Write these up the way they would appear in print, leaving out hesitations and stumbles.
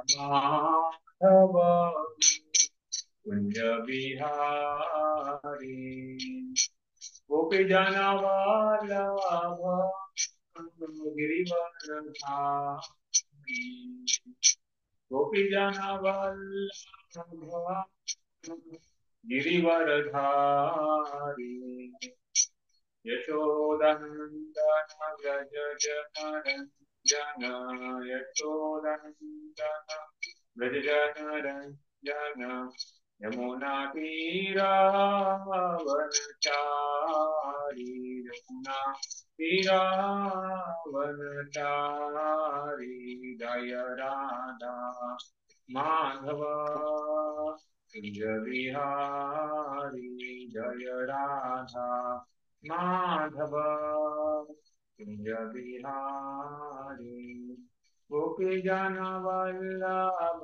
माधव कुंज बिहारी गोपी जन वल्लभ गिरिवरधारी गोपी जन वल्लभ गिरिवरधारी यशोदनन्दन व्रज जनरञ्जन यशोदनन्दन व्रज जनरञ्जन यमुनातीरावनचारी यमुनातीरावनचारी जय राधा माधव कुंज बिहारी जय राधा माधव कुंज बिहारी गोपी जन वल्लभ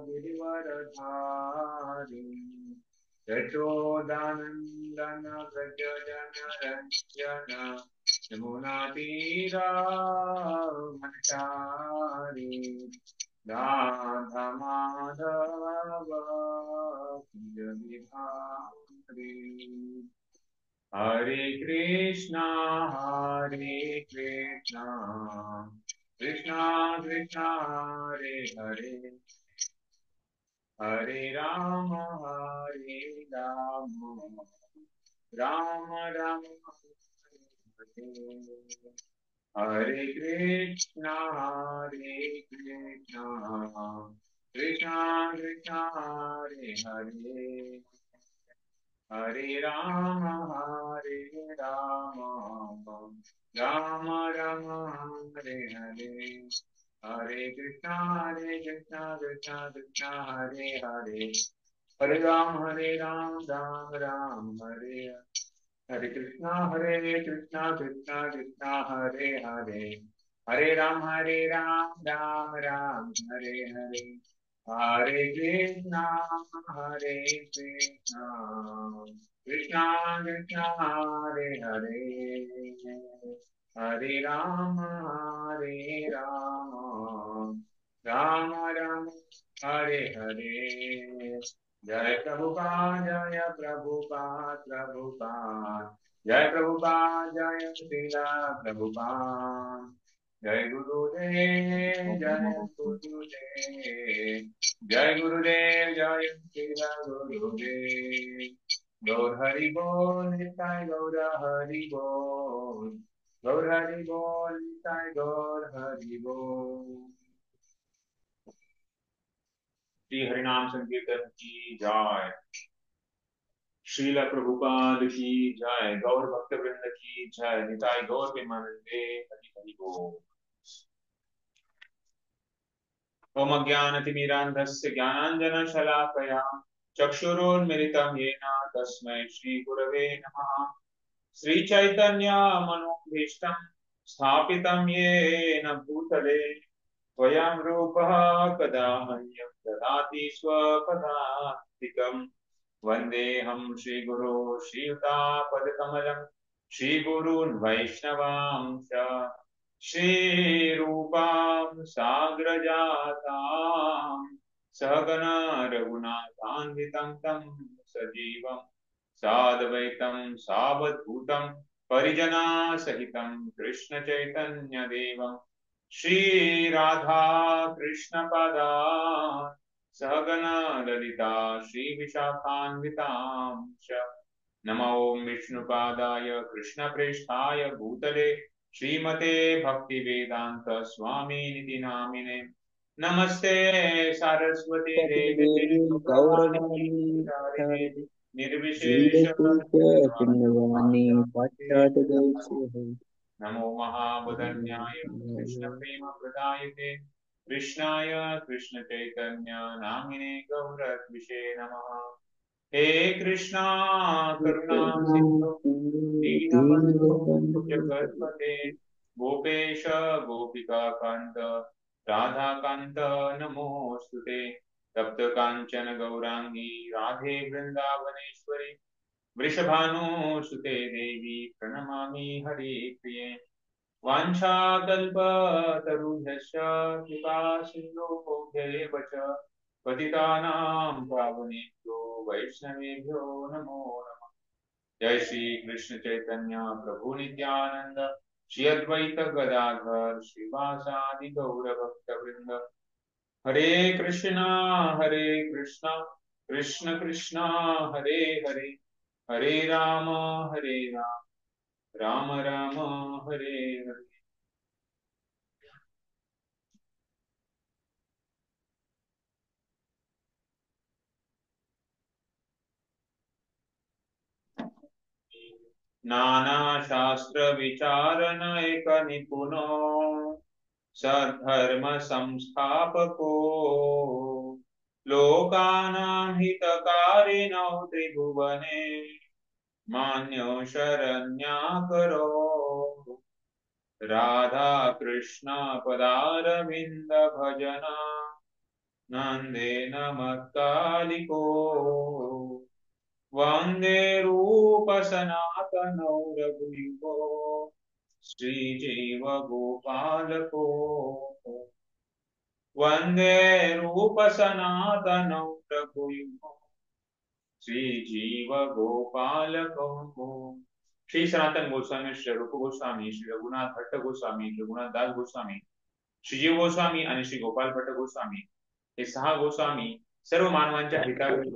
गिरिवरधारी यशोदानंदन व्रज जनरंजन यमुनातीरावनचारी राधा माधव कुंज बिहारी हरे कृष्णा कृष्णा कृष्णा हरे हरे हरे राम राम राम हरे हरे कृष्णा कृष्णा कृष्णा हरे हरे हरे राम राम राम हरे हरे हरे कृष्णा कृष्णा कृष्णा हरे हरे हरे राम राम राम हरे हरे कृष्णा कृष्णा कृष्णा हरे हरे हरे राम राम राम हरे हरे हरे कृष्णा कृष्णा कृष्णा कृष्णा हरे हरे हरे राम राम राम हरे हरे जय प्रभुपाद प्रभुपाद जय प्रभुपाद जय श्रीला प्रभुपाद जय गुरुदेव जय गुरुदेव जय श्रीला गुरुदेव गौर हरि बोल निताय गौर हरि बोल गौर हरि बोल निताय गौर हरि बोल। श्री हरिनाम संकीर्तन की जय। श्रील प्रभुपाद की जय। गौर भक्त वृंद की जय। निताय गौर प्रेमानंदे हरि हरि बोल। ओम अज्ञानतिमिरान्धस्य ज्ञानाञ्जनशलाकया चक्षुरुन्मिलितं येन तस्मै श्रीगुरवे नमः। श्रीचैतन्यमनोभीष्टं स्थापितं येन भूतले स्वयं रूपः कदा मह्यं ददाति स्वपदान्तिकम्। वन्देऽहं श्रीगुरो श्रीयुतापदकमलं श्रीगुरून् वैष्णवांश्च श्रीरूपां साग्रजातां सहगना रघुनाथान्वितं तं सजीवं साद्वैतं सावधूतं परिजनासहितं कृष्णचैतन्यदेवं श्रीराधा कृष्णपदान् सहगना ललिता श्रीविशाखान्वितां च नमो विष्णुपादाय कृष्णप्रेष्ठाय भूतले श्रीमते भक्तिवेदांत स्वामिनिति नामिने नमस्ते सरस्वती देवे गौरवाणी गौरवाणी निर्विशेष शून्यवाणी पाश्चात्य नमो महाबुधन्याय कृष्ण प्रेम प्रदायते कृष्णाय कृष्ण चैतन्य नामिने गौरद्विषे नमः। हे कृष्णा करुणा सिंधु दीनबंधु जगत्पते गोपेश गोपिका कांत राधा कांत नमोस्तुते तप्त कांचन गौरांगी राधे वृंदावनेश्वरी वृषभानुसुते देवी प्रणमामि हरिप्रिये वाञ्छाकल्पतरुभ्यश्च कृपासिन्धुभ्यैव च पतितानां पावनेभ्यो वैष्णवेभ्यो नमो नमः। जय श्री कृष्ण चैतन्य प्रभु नित्यानंद, श्री अद्वैत गदाधर श्रीवासादि गौर भक्त वृंद। हरे कृष्णा कृष्ण कृष्ण हरे हरे, हरे राम राम राम हरे हरे। नाना शास्त्र विचारन एक निपुनो, सद्धर्म संस्थापको, लोकानां हितकारिणौ त्रिभुवने, मान्यो शरण्याकरो। राधा कृष्ण पदारविन्द भजना, नन्देन मत्कालिको, वन्दे रूप सनातनौ रघुयुगो, श्रीजीव गोपालको। वन्दे रूप सनातनौ रघुयुगो, श्रीजीव गोपालको। श्री सनातन गोस्वामी, श्री रूप गोस्वामी, श्री रघुनाथ भट्ट गोस्वामी, श्री रघुनाथ दास गोस्वामी, श्रीजीव गोस्वामी आणि श्री गोपाल भट्ट गोस्वामी हे 6 गोस्वामी सर्व मानवांच्या हितासाठी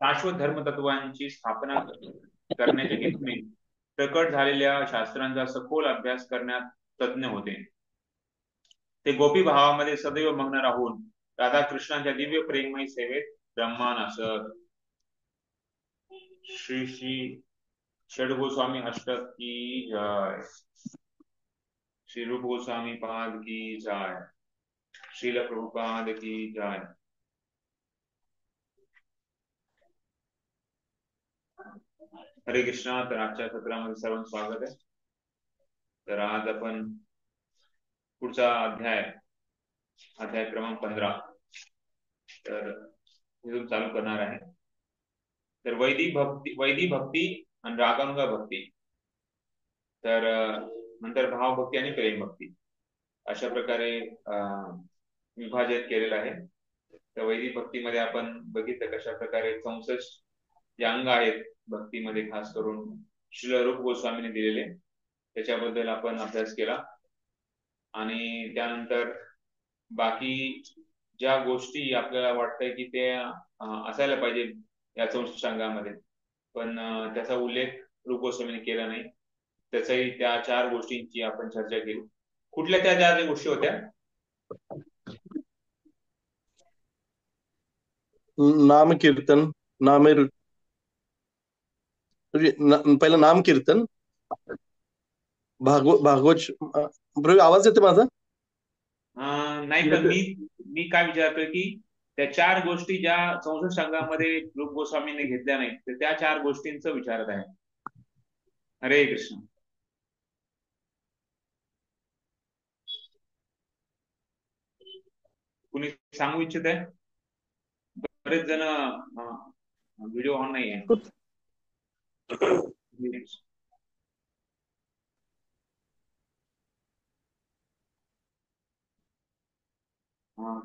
शाश्वत धर्मतत्वांची स्थापना करण्याच्या हेतूने प्रकट झालेल्या शास्त्रांचा सखोल अभ्यास करण्यात तज्ञ होते। ते गोपी भावामध्ये सदैव मग्न राहून राधाकृष्णांच्या दिव्य प्रेममय सेवेत ब्रह्मान असत। श्री श्री षड गोस्वामी अष्टक की जय, श्री रूप गोस्वामी पाद की जय, श्रील प्रभुपाद की जय। हरे कृष्णा। तर आजच्या सत्रामध्ये सर्वांचं स्वागत आहे। तर आज आपण पुढचा अध्याय क्रमांक 15 तर इथून चालू करणार आहे। तर वैदिक भक्ती आणि रागांग भक्ती, तर नंतर भाव भक्ती आणि प्रेम भक्ती अशा प्रकारे विभाजित केलेलं आहे। तर वैदिक भक्तीमध्ये आपण बघितलं कशा प्रकारे 64 जे अंग आहेत भक्तीमध्ये, खास करून श्रील रूप गोस्वामीने दिलेले, त्याच्याबद्दल आपण अभ्यास केला। आणि त्यानंतर बाकी ज्या गोष्टी आपल्याला वाटतंय की ते असायला पाहिजे या 64 अंगामध्ये, पण त्याचा उल्लेख रूप गोस्वामीने केला नाही, त्याचाही त्या 4 गोष्टींची आपण चर्चा केली। कुठल्या त्या 4 गोष्टी होत्या? नाम कीर्तन, पहिलं नाम कीर्तन, भागवत आवाज येते माझा? नाही, पण मी काय विचारतोय की त्या 4 गोष्टी ज्या 64 अंगामध्ये रूप गोस्वामीने घेतल्या नाहीत, तर त्या 4 गोष्टींचं विचारत आहे। हरे कृष्ण। कुणी सांगू इच्छित आहे? बरेच जण व्हिडिओ ऑन नाही आहे।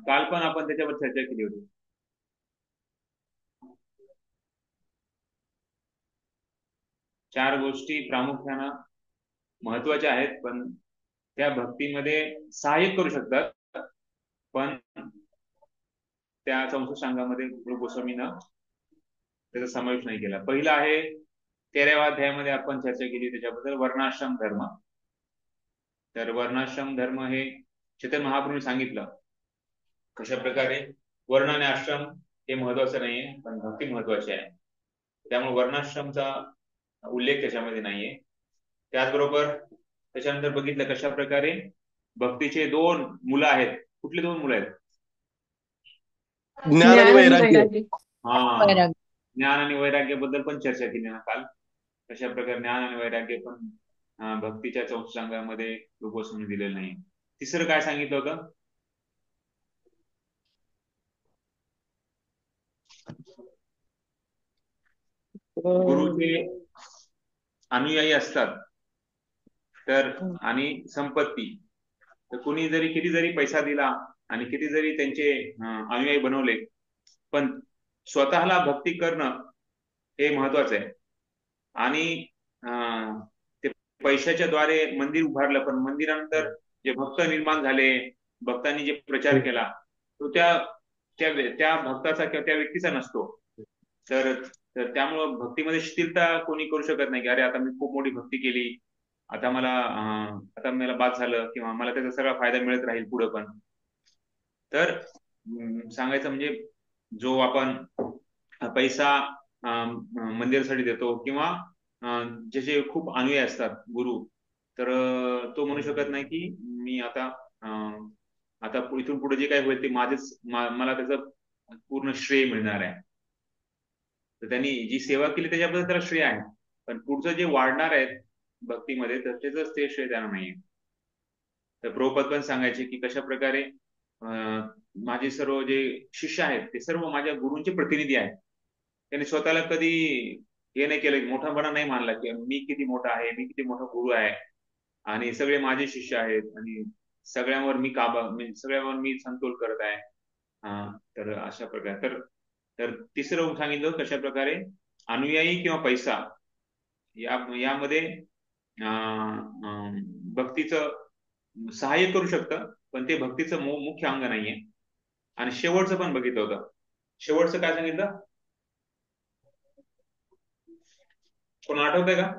काल पण आपण त्याच्यावर चर्चा केली होती। चार गोष्टी प्रामुख्याने महत्वाच्या आहेत, पण त्या भक्तीमध्ये सहाय्य करू शकतात, पण त्या 64 सांगामध्ये रूप गोस्वामीनं त्याचा समावेश नाही केला। पहिला आहे 13व्या अध्यायामध्ये आपण चर्चा केली त्याच्याबद्दल, वर्णाश्रम धर्म। तर वर्णाश्रम धर्म हे चैतन्य महाप्रभूंनी सांगितलं कशा प्रकारे वर्ण आणि आश्रम हे महत्वाचं नाहीये, पण भक्ती महत्वाची आहे, त्यामुळे वर्णाश्रमचा उल्लेख त्याच्यामध्ये नाहीये। त्याचबरोबर त्याच्यानंतर बघितलं कशा प्रकारे भक्तीचे 2 मुलं आहेत। कुठले 2 मुलं आहेत? ज्ञान आणि वैराग्य। ज्ञान आणि वैराग्याबद्दल पण चर्चा केली ना काल, कशा प्रकारे ज्ञान आणि वैराग्य पण भक्तीच्या 64 अंगामध्ये रूप गोस्वामीने दिलेलं नाही। तिसरं काय सांगितलं होतं? गुरुचे अनुयायी असतात तर आणि संपत्ती, तर कुणी जरी किती जरी पैसा दिला आणि किती जरी त्यांचे अनुयायी बनवले, पण स्वतःला भक्ती करणं हे महत्वाचं आहे. आणि ते पैशाच्या द्वारे मंदिर उभारलं, पण मंदिरानंतर जे भक्त निर्माण झाले, भक्तांनी जे प्रचार केला, तो त्या त्या त्या भक्ताचा किंवा त्या व्यक्तीचा नसतो. तर तर त्यामुळं भक्तीमध्ये शिथिलता कोणी करू शकत नाही की अरे आता मी खूप मोठी भक्ती केली, आता मला बाद झालं किंवा मला त्याचा सगळा फायदा मिळत राहील पुढे पण. तर सांगायचं म्हणजे जो आपण पैसा मंदिरासाठी देतो किंवा ज्याचे खूप अनुयायी असतात गुरु, तर तो म्हणू शकत नाही की मी आता इथून पुढे जे काही होईल ते मला त्याचं पूर्ण श्रेय मिळणार आहे. तर त्यांनी जी सेवा केली त्याच्याबद्दल त्याला श्रेय आहे, पण पुढचं जे वाढणार आहे भक्तीमध्ये तर त्याच ते श्रेय त्यांना नाहीये. तर प्रभुपाद पण सांगायचे की कशा प्रकारे माझे सर्व जे शिष्य आहेत ते सर्व माझ्या गुरूंचे प्रतिनिधी आहेत. त्यांनी स्वतःला कधी हे नाही केलं, मोठापणा नाही मानला की मी किती मोठा आहे, मी किती मोठा गुरु आहे आणि सगळे माझे शिष्य आहेत आणि सगळ्यावर मी संतोल करत आहे. तर अशा प्रकारे तर तिसरं सांगितलं कशा प्रकारे अनुयायी किंवा पैसा यामध्ये भक्तीचं सहाय्य करू शकतं, पण ते भक्तीचं मुख्य अंग नाहीये. आणि शेवटचं पण बघितलं होतं. शेवटचं काय सांगितलं, कोण आठवतंय का?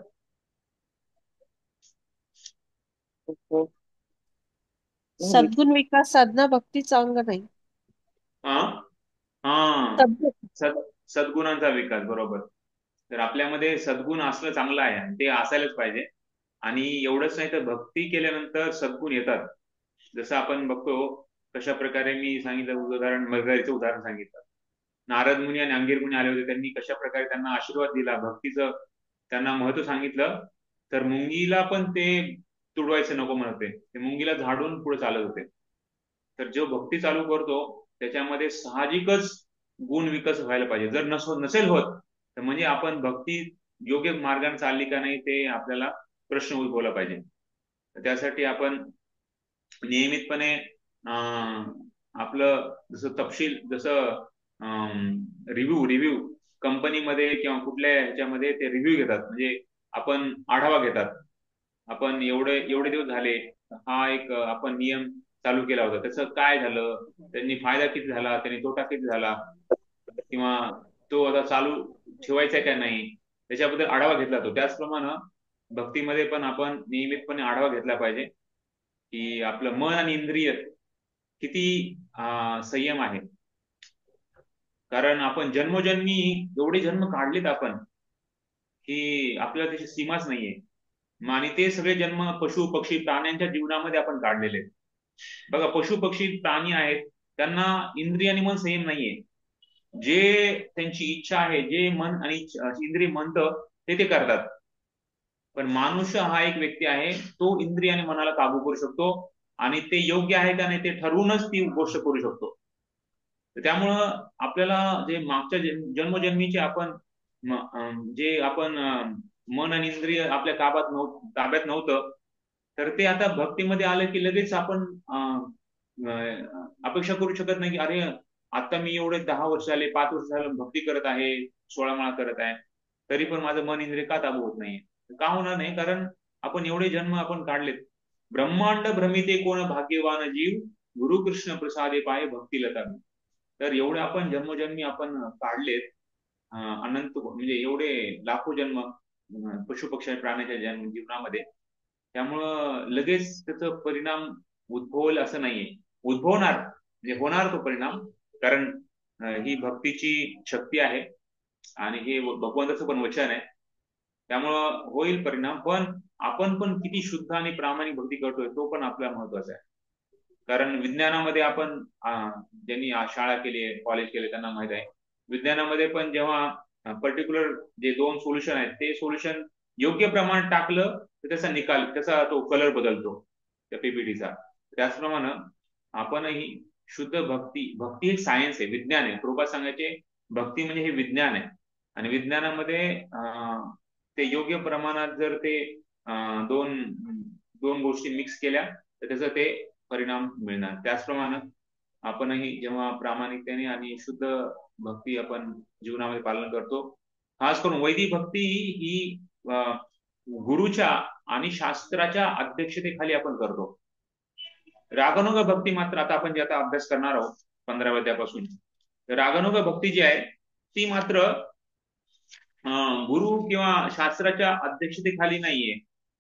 सद्गुण विकास साधना भक्तीचा अंग नाही. सद्गुणांचा विकास, बरोबर. तर आपल्यामध्ये सद्गुण असलं चांगलं आहे आणि ते असायलाच पाहिजे. आणि एवढंच नाही तर भक्ती केल्यानंतर सद्गुण येतात. जसं आपण बघतो कशा प्रकारे मी सांगितलं उदाहरण, मगरीचं उदाहरण सांगितलं. नारद मुनी आणि अंगीर मुनी आले होते, त्यांनी कशा प्रकारे त्यांना आशीर्वाद दिला, भक्तीचं त्यांना महत्व सांगितलं, तर मुंगीला पण ते तुडवायचं नको म्हणते, ते मुंगीला झाडून पुढे चालत होते. तर जो भक्ती चालू करतो त्याच्यामध्ये साहजिकच गुण विकास व्हायला पाहिजे. जर नसेल होत तर म्हणजे आपण भक्ती योग्य मार्गाने चालली का नाही ते आपल्याला प्रश्न उद्भवला पाहिजे. त्यासाठी आपण नियमितपणे आपलं जसं रिव्ह्यू कंपनीमध्ये किंवा कुठल्या ह्याच्यामध्ये ते रिव्ह्यू घेतात, म्हणजे आपण आढावा घेतात. आपण एवढे दिवस झाले हा एक आपण नियम चालू केला होता, त्याचं काय झालं, त्यांनी फायदा किती झाला, त्यांनी तोटा किती झाला, किंवा तो आता चालू ठेवायचा का नाही, त्याच्याबद्दल आढावा घेतला जातो. त्याचप्रमाणे भक्तीमध्ये पण आपण नियमितपणे आढावा घेतला पाहिजे की आपलं मन आणि इंद्रिय किती संयम आहे. कारण आपण जन्मोजन्मी एवढे जन्म काढलेत आपण की आपल्याला त्याची सीमाच नाहीये. आणि ते सगळे जन्म पशु पक्षी प्राण्यांच्या जीवनामध्ये आपण काढलेले. बघा, पशु पक्षी प्राणी आहेत त्यांना इंद्रिय आणि मन संयम नाहीये. जे त्यांची इच्छा आहे, जे मन आणि इंद्रिय म्हणतं ते करतात. पण मनुष्य हा एक व्यक्ती आहे, तो इंद्रिय आणि मनाला काबू करू शकतो आणि ते योग्य आहे का नाही ते ठरवूनच ती गोष्ट करू शकतो. त्यामुळं आपल्याला जे मागच्या जन्मोजन्मीचे जे आपण मन आणि इंद्रिय आपल्या ताब्यात नव्हतं, तर ते आता भक्तीमध्ये आलं की लगेच आपण अपेक्षा करू शकत नाही की अरे आता मी एवढे 10 वर्ष झाले, 5 वर्ष झाले भक्ती करत आहे, 16 माळा करत आहे, तरी पण माझं मन इंद्रिय का ताबू होत नाहीये. का होणार नाही? कारण आपण एवढे जन्म आपण काढलेत. ब्रह्मांड भ्रमिते कोण भाग्यवान जीव, गुरु कृष्ण प्रसादे पाय भक्ती लता. तर एवढे आपण जन्मोजन्मी आपण काढलेत, अनंत म्हणजे एवढे लाखो जन्म पशु पक्षी प्राण्याच्या जीवनामध्ये. त्यामुळं लगेच त्याचा परिणाम उद्भवल असं नाहीये. उद्भवणार म्हणजे होणार तो परिणाम, कारण ही भक्तीची शक्ती आहे आणि हे भगवंताचं पण वचन आहे. त्यामुळं होईल परिणाम, पण आपण पण किती शुद्ध आणि प्रामाणिक भक्ती करतोय तो पण आपल्याला महत्वाचा आहे. कारण विज्ञानामध्ये आपण ज्यांनी शाळा केली आहे, कॉलेज केले त्यांना माहित आहे, विज्ञानामध्ये पण जेव्हा पर्टिक्युलर जे 2 सोल्युशन आहेत ते सोल्युशन योग्य प्रमाणात टाकलं तर त्याचा तो कलर बदलतो त्या पीपीटीचा. त्याचप्रमाणे आपणही शुद्ध भक्ती एक सायन्स आहे, विज्ञान आहे. प्रभुपाद सांगायचे भक्ती म्हणजे हे विज्ञान आहे आणि विज्ञानामध्ये ते योग्य प्रमाणात जर ते 2 दोन गोष्टी मिक्स केल्या तर त्याचा ते परिणाम मिळणार. त्याचप्रमाणे आपणही जेव्हा प्रामाणिकतेने आणि शुद्ध भक्ती आपण जीवनामध्ये पालन करतो, खास करून वैदिक भक्ती ही गुरुच्या आणि शास्त्राच्या अध्यक्षतेखाली आपण करतो. रागानुग भक्ती मात्र आता अभ्यास करणार आहोत 15व्या अध्यायापासून, रागानुग भक्ती जी आहे ती मात्र गुरु किंवा शास्त्राच्या अध्यक्षतेखाली नाहीये,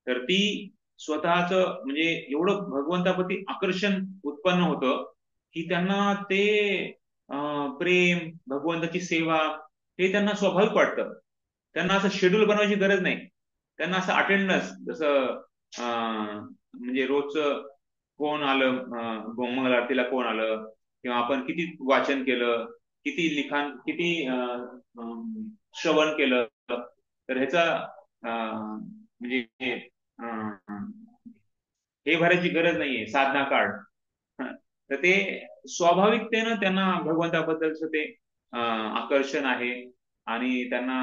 तर ती स्वतःच म्हणजे एवढं भगवंताप्रती आकर्षण उत्पन्न होतं की त्यांना ते प्रेम, भगवंताची सेवा हे त्यांना स्वाभाविक वाटतं. त्यांना असं शेड्यूल बनवायची गरज नाही. त्यांना असं अटेंडन्स जसं म्हणजे रोजचं कोण आलं, मंगल आरतीला कोण आलं, किंवा आपण किती वाचन केलं, किती लिखाण, किती श्रवण केलं, तर ह्याचा म्हणजे हे भरायची गरज नाहीये साधना कार्ड. तर ते स्वाभाविकतेनं त्यांना भगवंताबद्दलच ते आकर्षण आहे आणि त्यांना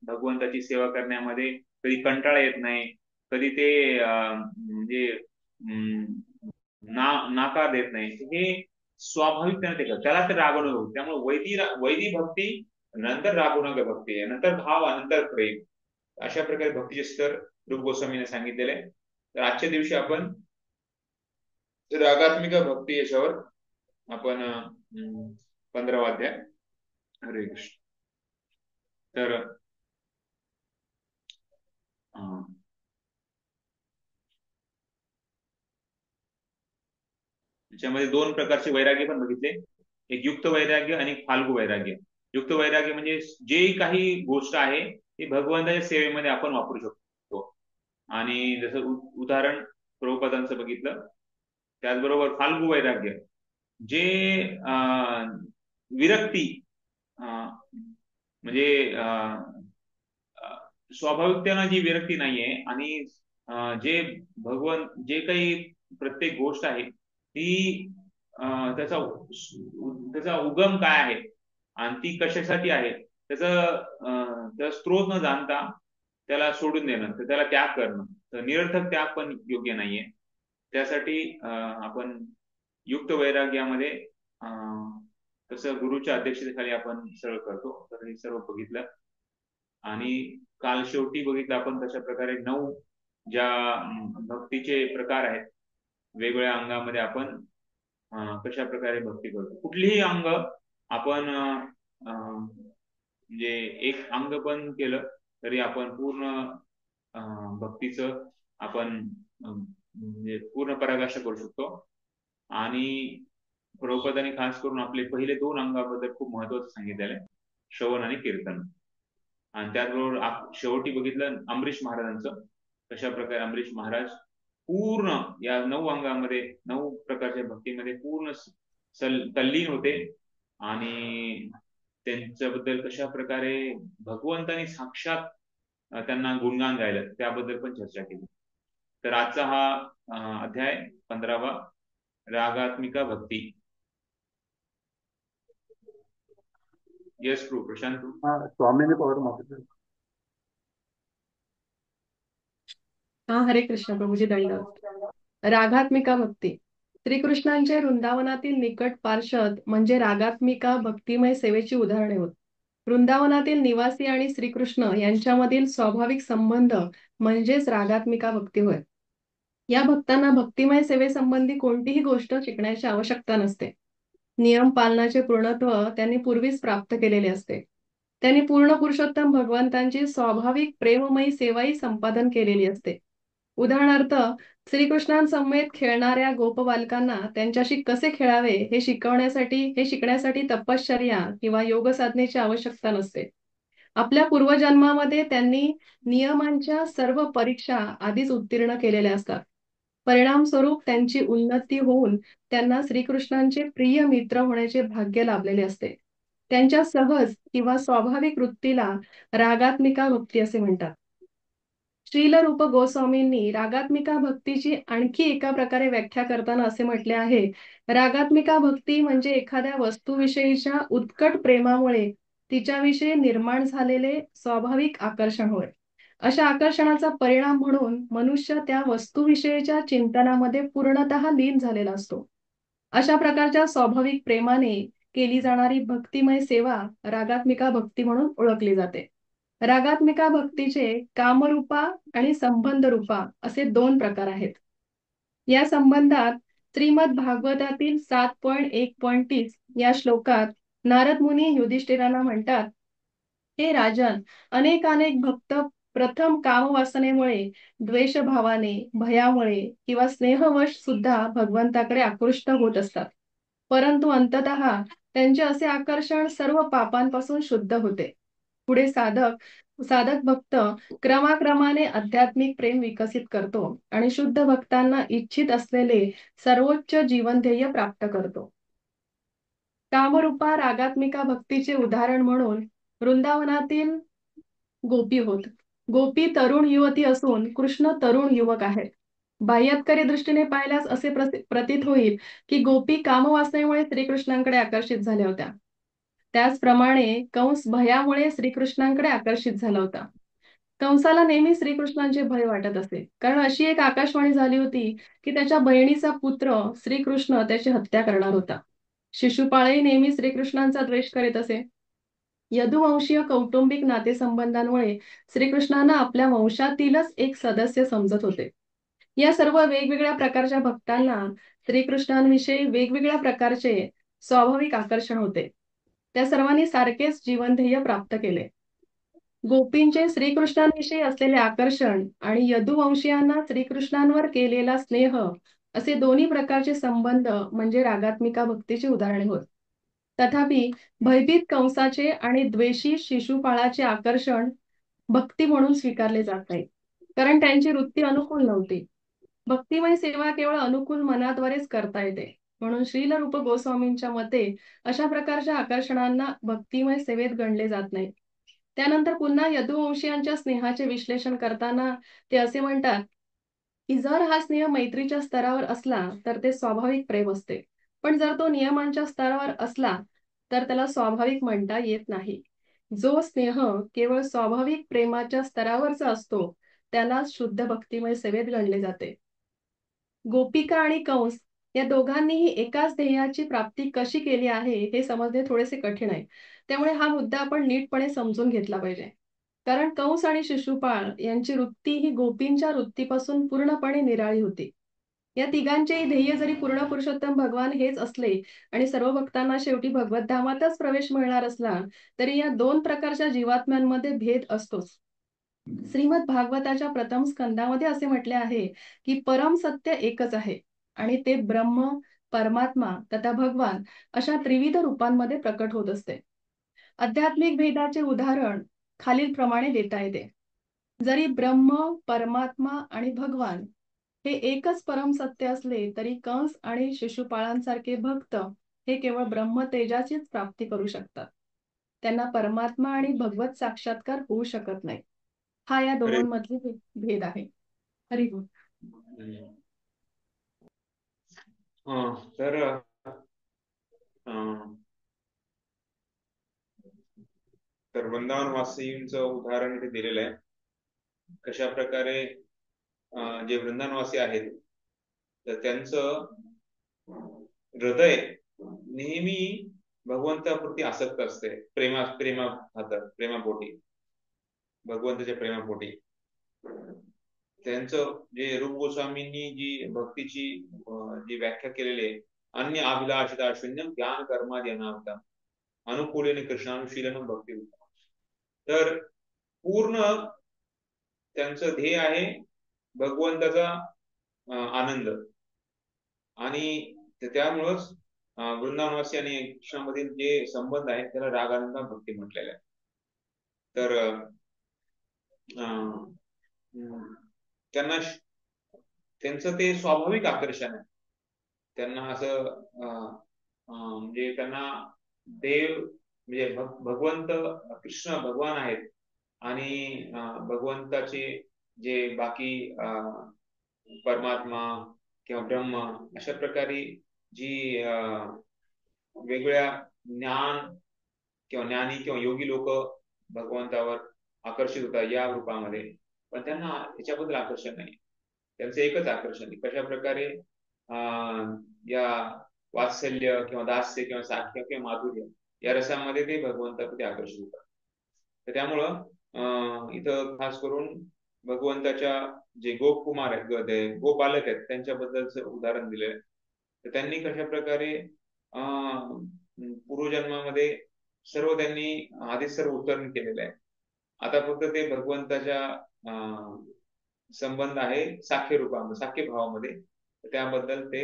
भगवंताची सेवा करण्यामध्ये कधी कंटाळा येत नाही, कधी ते म्हणजे नाकार देत नाही. हे स्वाभाविकतेने ते करतात, त्याला ते रागवणं. त्यामुळे वैदिक भक्ती नंतर रागवणं भक्ती आहे, नंतर भाव, नंतर प्रेम, अशा प्रकारे भक्तीचे स्तर रूप गोस्वामीने सांगितलेले. तर आजच्या दिवशी आपण रागात्मिक भक्ती याच्यावर आपण 15वा अध्याय. हरे कृष्ण. तर त्याच्यामध्ये दोन प्रकारचे वैराग्य पण बघितले, एक युक्त वैराग्य आणि एक फाल्गू वैराग्य. युक्त वैराग्य म्हणजे जे काही गोष्ट आहे ती भगवंताच्या सेवेमध्ये आपण वापरू शकतो. आणि जसं उदाहरण प्रभुपादांचं बघितलं. त्याचबरोबर फाल्गू वैराग्य जे विरक्ती म्हणजे स्वाभाविकतेनं जी विरक्ती नाहीये आणि जे काही प्रत्येक गोष्ट आहे ती त्याचा उगम काय आहे आणि ती कशासाठी आहे त्याचा स्रोत न जाणता त्याला सोडून देणं, तर त्याला त्याग करणं, तर निरर्थक त्याग पण योग्य नाहीये. त्यासाठी आपण युक्त वैराग्यामध्ये तसं गुरुच्या अध्यक्षतेखाली आपण सर्व करतो. तर हे सर्व बघितलं आणि काल शेवटी बघितलं आपण कशा प्रकारे 9 ज्या भक्तीचे प्रकार आहेत, वेगवेगळ्या अंगामध्ये आपण कशा प्रकारे भक्ती करतो. कुठलीही अंग आपण म्हणजे एक अंग पण केलं तरी आपण पूर्ण भक्तीचं आपण म्हणजे पूर्ण पराकाष्ठा करू शकतो. आणि प्रभुपादांनी खास करून आपले पहिले 2 अंगाबद्दल खूप महत्वाचं सांगितलेलं आहे, श्रवण आणि कीर्तन. आणि त्याचबरोबर शेवटी बघितलं अमरीश महाराजांचं, कशा प्रकारे अमरीश महाराज पूर्ण या 9 अंगामध्ये 9 प्रकारच्या भक्तीमध्ये पूर्ण तल्लीन होते आणि त्यांच्याबद्दल कशा प्रकारे भगवंतानी साक्षात त्यांना गुणगान गायलं त्याबद्दल पण चर्चा केली. तर आजचा हा अध्याय 15वा रागात्मिका भक्ती. येस प्रभू प्रशांत. स्वामीने पवार मागितलं. हरे कृष्ण प्रभूजी दंडवत. रागात्मिका भक्ती. श्रीकृष्णांचे वृंदावनातील निकट पार्षद म्हणजे रागात्मिका भक्तिमय सेवेची उदाहरणे होत. वृंदावनातील निवासी आणि श्रीकृष्ण यांच्यामधील स्वाभाविक संबंध म्हणजेच रागात्मिका भक्ती होय. या भक्तांना भक्तिमय सेवेसंबंधी कोणतीही गोष्ट शिकण्याची आवश्यकता नसते. नियम पालनाचे पूर्णत्व त्यांनी पूर्वीच प्राप्त केलेले असते. त्यांनी पूर्ण पुरुषोत्तम भगवंतांची स्वाभाविक प्रेममयी सेवाही संपादन केलेली असते. उदाहरणार्थ, श्रीकृष्णांसमवेत खेळणाऱ्या गोपबालकांना त्यांच्याशी कसे खेळावे हे शिकण्यासाठी तपश्चर्या किंवा योग साधनेची आवश्यकता नसते. आपल्या पूर्वजन्मामध्ये त्यांनी नियमांच्या सर्व परीक्षा आधीच उत्तीर्ण केलेल्या असतात. परिणामस्वरूप त्यांची उन्नती होऊन त्यांना श्रीकृष्णांचे प्रिय मित्र होण्याचे भाग्य लाभलेले असते. त्यांच्या सहज किंवा स्वाभाविक वृत्तीला रागात्मिका भक्ती असे म्हणतात. श्रील रूप गोस्वामींनी रागात्मिका भक्तीची आणखी एका प्रकारे व्याख्या करताना असे म्हटले आहे, रागात्मिका भक्ती म्हणजे एखाद्या वस्तूविषयीच्या उत्कट प्रेमामुळे तिच्याविषयी निर्माण झालेले स्वाभाविक आकर्षण होय. अशा आकर्षणाचा परिणाम म्हणून मनुष्य त्या वस्तूविषयीच्या चिंतनामध्ये पूर्णतः लीन झालेला असतो. अशा प्रकारच्या स्वाभाविक प्रेमाने केली जाणारी भक्तिमय सेवा रागात्मिका भक्ती म्हणून ओळखली जाते. रागात्मिका भक्तीचे कामरूपा आणि संबंध रूपा असे 2 प्रकार आहेत. या संबंधात श्रीमद भागवतातील 7.1.30 या श्लोकात नारद मुनी युधिष्ठिरांना म्हणतात, हे राजन, अनेकानेक भक्त प्रथम कामवासनेमुळे, द्वेषभावाने, भयामुळे किंवा स्नेहवश सुद्धा भगवंताकडे आकृष्ट होत असतात. परंतु अंततः त्यांचे असे आकर्षण सर्व पापांपासून शुद्ध होते. पुढे साधक भक्त क्रमाक्रमाने आध्यात्मिक प्रेम विकसित करतो आणि शुद्ध भक्तांना इच्छित असलेले सर्वोच्च जीवन ध्येय प्राप्त करतो. कामरूपा रागात्मिका भक्तीचे उदाहरण म्हणून वृंदावनातील गोपी होत. गोपी तरुण युवती असून कृष्ण तरुण युवक आहेत. बाह्यत्कारी दृष्टीने पाहिल्यास असे प्रतीत होईल की गोपी कामवासनेमुळे श्रीकृष्णांकडे आकर्षित झाल्या होत्या. त्याचप्रमाणे कंस भयामुळे श्रीकृष्णांकडे आकर्षित झाला होता. कंसाला नेहमी श्रीकृष्णांचे भय वाटत असे, कारण अशी एक आकाशवाणी झाली होती की त्याच्या बहिणीचा पुत्र श्रीकृष्ण त्याची हत्या करणार होता. शिशुपाळही नेहमी श्रीकृष्णांचा द्वेष करीत असे. यदुवंशीय कौटुंबिक नातेसंबंधांमुळे श्रीकृष्णांना आपल्या वंशातीलच एक सदस्य समजत होते. या सर्व वेगवेगळ्या प्रकारच्या भक्तांना श्रीकृष्णांविषयी वेगवेगळ्या प्रकारचे स्वाभाविक आकर्षण होते. त्या सर्वांनी सारखेच जीवनध्येय प्राप्त केले. गोपींचे श्रीकृष्णांविषयी असलेले आकर्षण आणि यदुवंशीयांना श्रीकृष्णांवर केलेला स्नेह असे दोन्ही प्रकारचे संबंध म्हणजे रागात्मिका भक्तीची उदाहरणे होत. तथापि भयभीत कंसाचे आणि द्वेषी शिशुपाळाचे आकर्षण भक्ती म्हणून स्वीकारले जात नाही, कारण त्यांची वृत्ती अनुकूल नव्हती. भक्तिमय सेवा केवळ अनुकूल मनाद्वारेच करता येते. म्हणून श्रील रूप गोस्वामींच्या मते अशा प्रकारच्या आकर्षणांना भक्तिमय सेवेत गणले जात नाही. त्यानंतर पुन्हा यदुवंशीयांच्या स्नेहाचे विश्लेषण करताना ते असे म्हणतात की जर हा स्नेह मैत्रीच्या स्तरावर असला तर ते स्वाभाविक प्रेम असते, पण जर तो नियमांच्या स्तरावर असला तर त्याला स्वाभाविक म्हणता येत नाही. जो स्नेह केवळ स्वाभाविक प्रेमाच्या स्तरावरचा असतो त्याला शुद्ध भक्तिमय सेवेत गणले जाते. गोपिका आणि कंस या दोघांनीही एकाच ध्येयाची प्राप्ती कशी केली आहे हे समजणे थोडेसे कठीण आहे. त्यामुळे हा मुद्दा आपण नीटपणे समजून घेतला पाहिजे. कारण कंस आणि शिशुपाळ यांची वृत्ती ही गोपींच्या वृत्तीपासून पूर्णपणे निराळी होती. या तिघांचेही ध्येय जरी पूर्ण पुरुषोत्तम भगवान हेच असले आणि सर्व भक्तांना शेवटी भगवत धामातच प्रवेश मिळणार असला तरी या 2 प्रकारच्या जीवात्म्यांमध्ये भेद असतोच. श्रीमद भागवताच्या प्रथम स्कंदामध्ये असे म्हटले आहे की परम सत्य एकच आहे आणि ते ब्रह्म, परमात्मा तथा भगवान अशा त्रिविध रूपांमध्ये प्रकट होत असते. आध्यात्मिक भेदाचे उदाहरण खालील प्रमाणे देता येते. जरी ब्रह्म, परमात्मा आणि भगवान हे एकच परम सत्य असले तरी कंस आणि शिशुपाळांसारखे भक्त हे केवळ ब्रह्म तेजाचीच प्राप्ती करू शकतात. त्यांना परमात्मा आणि भगवत साक्षात्कार होऊ शकत नाही. हा या दोघांमधील भेद आहे. हरी बोल. तर वृंदावनवासींचं उदाहरण इथे दिलेलं आहे. कशा प्रकारे जे वृंदावनवासी आहेत तर त्यांचं हृदय नेहमी भगवंताप्रती आसक्त असते. प्रेमापोटी, भगवंताच्या प्रेमापोटी. त्यांचं जे रूप गोस्वामींनी जी भक्तीची जी व्याख्या केलेली आहे, अन्य अभिलाषिता शून्यम ज्ञान कर्मादि अनावता अनुकूलेन कृष्णानुशीलनम भक्ती. तर पूर्ण त्यांचं ध्येय आहे भगवंताचा आनंद, आणि त्यामुळंच वृंदावनवासी आणि कृष्णामधील जे संबंध आहे त्याला रागानंदा भक्ती म्हटलेला आहे. तर त्यांचं ते स्वाभाविक आकर्षण आहे. त्यांना असं म्हणजे त्यांना देव म्हणजे भगवंत कृष्ण भगवान आहेत आणि भगवंताचे जे बाकी परमात्मा किंवा ब्रह्म अशा प्रकारे जी वेगवेगळ्या ज्ञानी किंवा योगी लोक भगवंतावर आकर्षित होतात या रूपामध्ये, पण त्यांना ह्याच्याबद्दल आकर्षण नाही. त्यांचं एकच आकर्षण आहे, कशा प्रकारे या वात्सल्य किंवा दास्य किंवा साख्य किंवा माधुर्य या रसामध्ये ते भगवंताकडे आकर्षित होतात. तर त्यामुळं इथं खास करून भगवंताच्या जे गोपकुमार आहेत, ते गोपालक आहेत, त्यांच्याबद्दलचं उदाहरण दिलंय. तर त्यांनी कशा प्रकारे पूर्वजन्मामध्ये सर्व त्यांनी आधी सर्व उत्तरण केलेलं आहे. आता फक्त ते भगवंताच्या संबंध आहे साख्य रूपामध्ये, साख्य भावामध्ये. त्याबद्दल ते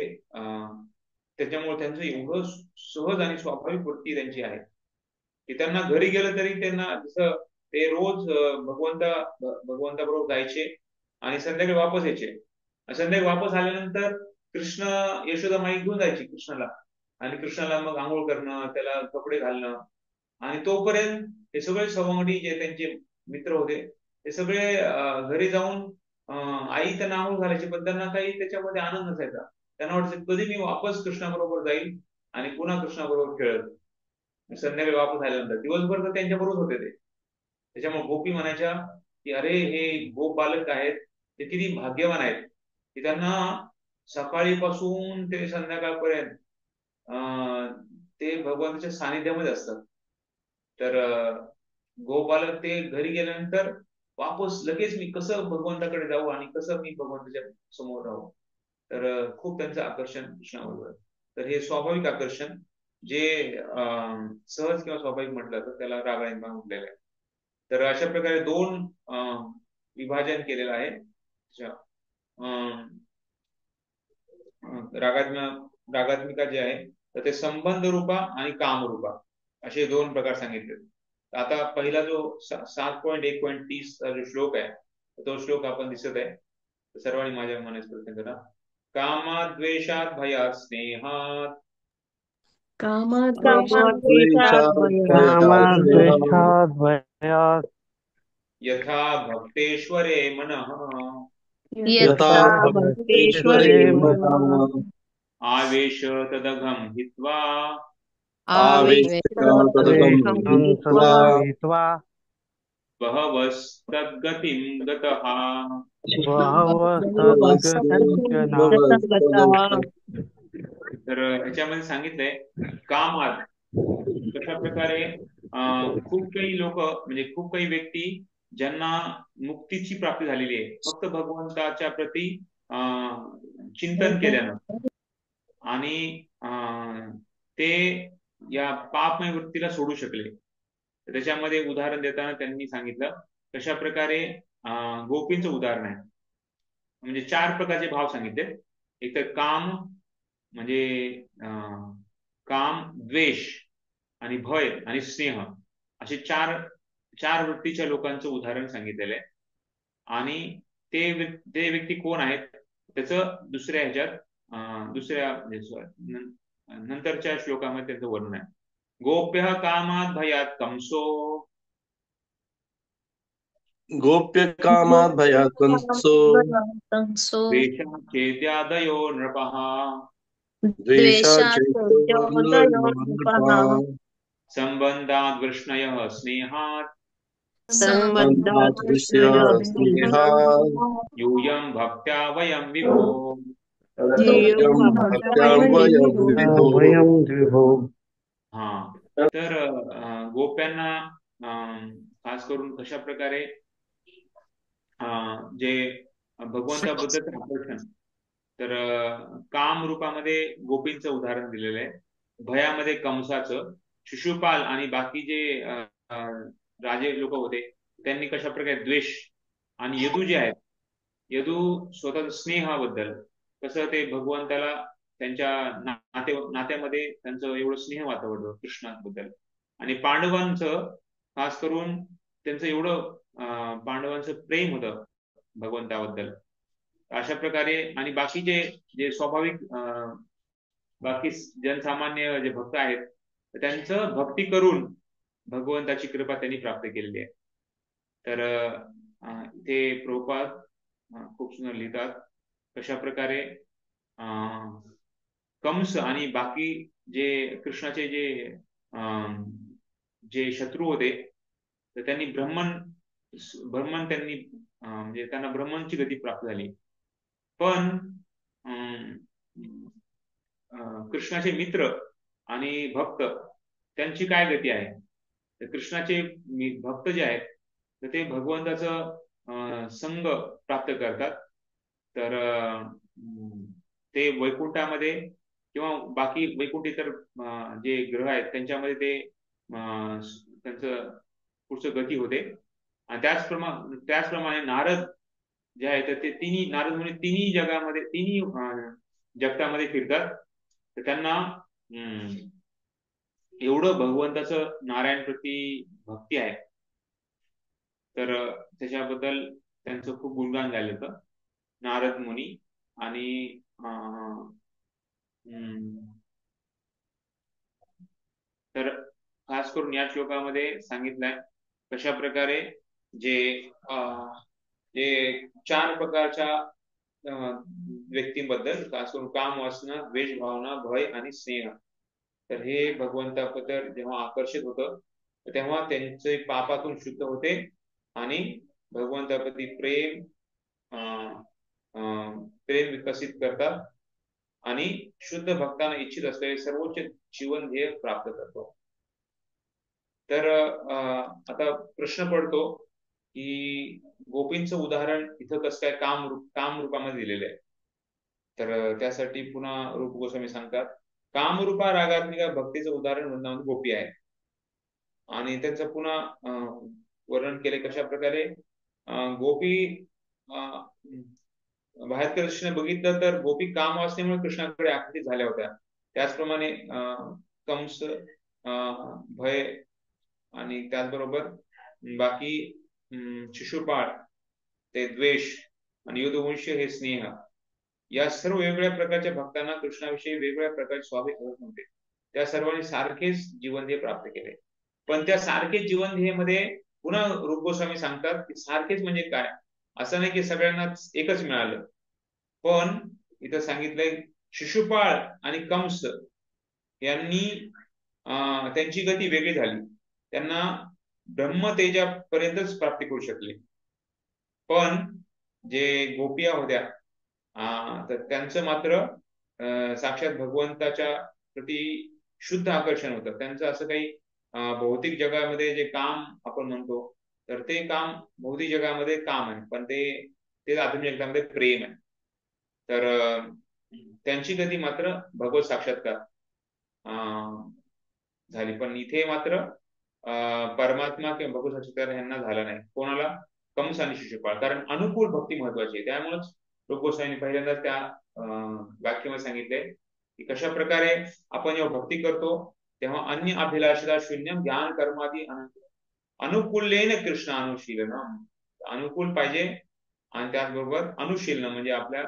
त्याच्यामुळे त्यांचं एवढं सहज आणि स्वाभाविक वृत्ती त्यांची आहे की त्यांना घरी गेलं तरी त्यांना जसं ते रोज भगवंताबरोबर जायचे आणि संध्याकाळी वापस यायचे. संध्याकाळी वापस आल्यानंतर कृष्ण यशोदामाई घेऊन जायची कृष्णाला, आणि कृष्णाला मग आंघोळ करणं, त्याला कपडे घालणं, आणि तोपर्यंत हे सगळे सवंगडी जे त्यांचे मित्र होते ते सगळे घरी जाऊन आई त्यांना आंघोळ घालायची, पण त्यांना काही त्याच्यामध्ये आनंद नसायचा. त्यांना वाटायचं कधी मी वापस कृष्णाबरोबर जाईल आणि पुन्हा कृष्णाबरोबर खेळत. संध्याकाळी वापस आल्यानंतर दिवसभर तर त्यांच्याबरोबर होते ते. त्याच्यामुळे गोपी म्हणायच्या की अरे हे गोप बालक आहेत ते किती भाग्यवान आहेत की त्यांना सकाळीपासून ते संध्याकाळपर्यंत ते भगवंताच्या सानिध्यामध्ये असतात. तर गोपालक ते घरी गेल्यानंतर वापस लगेच मी कसं भगवंताकडे जाऊ आणि कसं मी भगवंताच्या समोर राहू. तर खूप त्यांचं आकर्षण कृष्णाबरोबर. तर हे स्वाभाविक आकर्षण जे सहज किंवा स्वाभाविक म्हटलं तर त्याला रागायन म्हटलेलं आहे. तर अशा प्रकारे दोन विभाजन केलेलं आहे. रागात्मिका जे आहे तर ते संबंध रूपा आणि काम रूपा असे दोन प्रकार सांगितले. आता पहिला जो 7.1.30 जो श्लोक आहे तो श्लोक आपण दिसत आहे. सर्वांनी माझ्या मनात प्रयत्न करा. कामात द्वेषात भयात स्नेहात कामद्वेषाद्भयात् भयात् यथा भक्तेश्वरे मनः यथा भक्तेश्वरे मनः आवेश तदघं हित्वा आवेशं हित्वा बहवस्तद्गतिं गतः. तर ह्याच्यामध्ये सांगितलंय कामात कशा प्रकारे खूप काही लोक म्हणजे खूप काही व्यक्ती ज्यांना मुक्तीची प्राप्ती झालेली आहे फक्त भगवंताच्या प्रती चिंतन केल्यानं, आणि ते या पापमय वृत्तीला सोडू शकले. त्याच्यामध्ये उदाहरण देताना त्यांनी सांगितलं कशा प्रकारे गोपींचं उदाहरण आहे. म्हणजे 4 प्रकारचे भाव सांगितले. एक तर काम म्हणजे काम, द्वेष आणि भय आणि स्नेह असे चार वृत्तीच्या लोकांचं उदाहरण सांगितलेलं आहे. आणि ते व्यक्ती कोण आहेत त्याचं दुसऱ्या ह्याच्यात नंतरच्या श्लोकामध्ये त्याचं वर्णन आहे. गोप्य कामात भयात कंसो गोप्य कामात भयात कंसो द्वेषाचेत्यादयो नृपः संबंधात् वृष्णयः स्नेहात् यूयं भक्त्या वयं विभो. हा तर गोप्यांना खास करून कशा प्रकारे जे भगवंताबद्दलचं आकर्षण, तर काम रूपामध्ये गोपींचं उदाहरण दिलेलं आहे. भयामध्ये कंसाचं, शिशुपाल आणि बाकी जे राजे लोक होते त्यांनी कशा प्रकारे द्वेष, आणि यदू जे आहेत यदू स्वतः स्नेहाबद्दल कसं ते भगवंताला त्यांच्या नात्यामध्ये त्यांचं एवढं स्नेह वातावरण कृष्णाबद्दल. आणि पांडवांचं खास करून त्यांचं एवढं पांडवांचं प्रेम होतं भगवंताबद्दल. अशा प्रकारे आणि बाकीचे जे स्वाभाविक बाकी जनसामान्य जे भक्त आहेत त्यांचं भक्ती करून भगवंताची कृपा त्यांनी प्राप्त केलेली आहे. तर ते प्रभुपाद खूप सुंदर लिहितात कशा प्रकारे कंस आणि बाकी जे कृष्णाचे जे शत्रू होते तर त्यांनी ब्राह्मण ब्रह्मन त्यांनी म्हणजे त्यांना ब्रह्मनची गती प्राप्त झाली. पण कृष्णाचे मित्र आणि भक्त त्यांची काय गती आहे? तर कृष्णाचे भक्त जे आहेत तर ते भगवंताचं संग प्राप्त करतात. तर ते वैकुंठामध्ये किंवा बाकी वैकुंठ इतर जे ग्रह आहेत त्यांच्यामध्ये ते त्यांचं पुढचं गती होते. आणि त्याचप्रमाणे नारद जे आहे तर ते तिन्ही नारद मुनी तिन्ही जगामध्ये तिन्ही जगतामध्ये फिरतात. तर त्यांना एवढं भगवंताचं नारायण प्रती भक्ती आहे. तर त्याच्याबद्दल त्यांचं खूप गुणगान झालं होतं नारद मुनी. आणि तर खास करून या श्लोकामध्ये सांगितलंय कशा प्रकारे जे जे 4 प्रकारच्या व्यक्तींबद्दल, खास करून काम, वासना, द्वेष भावना, भय आणि स्नेह, तर हे भगवंताबद्दल जेव्हा आकर्षित होतं तेव्हा त्यांचे पापातून शुद्ध होते आणि भगवंताप्रती प्रेम विकसित करतात आणि शुद्ध भक्तांना इच्छित असलेले सर्वोच्च जीवन ध्येय प्राप्त करतो. तर आता प्रश्न पडतो की गोपींचं उदाहरण इथं कसं काय काम रूपामध्ये दिलेलं आहे. तर त्यासाठी पुन्हा रूप गोस्वामी सांगतात, कामरूपा रागात्मिका भक्तीचं उदाहरण वृंदावन गोपी आहे. आणि त्याचं पुन्हा वर्णन केले कशा प्रकारे गोपी बाहेर कृष्ण बघितलं तर गोपी काम वासनेमुळे कृष्णाकडे आकर्षित झाल्या होत्या. त्याचप्रमाणे कंस, भय आणि त्याचबरोबर बाकी शिशुपाळ ते द्वेष आणि युद्धवंश हे स्नेह, या सर्व वेगवेगळ्या प्रकारच्या भक्तांना कृष्णाविषयी वेगवेगळ्या प्रकारचे स्वाभाविक होत नव्हते. त्या सर्वांनी सारखेच जीवन ध्येय प्राप्त केले. पण त्या सारखेच जीवन ध्येयमध्ये पुन्हा रूप गोस्वामी सांगतात की सारखेच म्हणजे काय, असं नाही की सगळ्यांना एकच मिळालं. पण इथं सांगितलंय शिशुपाळ आणि कंस यांनी त्यांची गती वेगळी झाली. त्यांना ब्रह्मतेजापर्यंतच प्राप्ती करू शकले. पण जे गोपिया होत्या तर त्यांचं मात्र साक्षात भगवंताच्या प्रती शुद्ध आकर्षण होतं. त्यांचं असं काही भौतिक जगामध्ये जे काम आपण म्हणतो तर ते काम भौतिक जगामध्ये काम आहे, पण ते आधुनिक जगामध्ये प्रेम आहे. तर त्यांची गती मात्र भगवत साक्षात्कार झाली. पण इथे मात्र परमात्मा किंवा भगवत साक्षात्कार यांना झाला नाही. कोणाला? कंस आणि शिशुपाळ. कारण अनुकूल भक्ती महत्वाची आहे. त्यामुळेच रूप गोस्वामींनी पहिल्यांदा त्या वाक्यामध्ये सांगितले की कशा प्रकारे आपण जेव्हा भक्ती करतो तेव्हा अन्य अभिलाषिता शून्य ज्ञान कर्मादी अनुकूलेन कृष्ण अनुशीलन, अनुकूल पाहिजे आणि त्याचबरोबर अनुशीलन म्हणजे आपल्या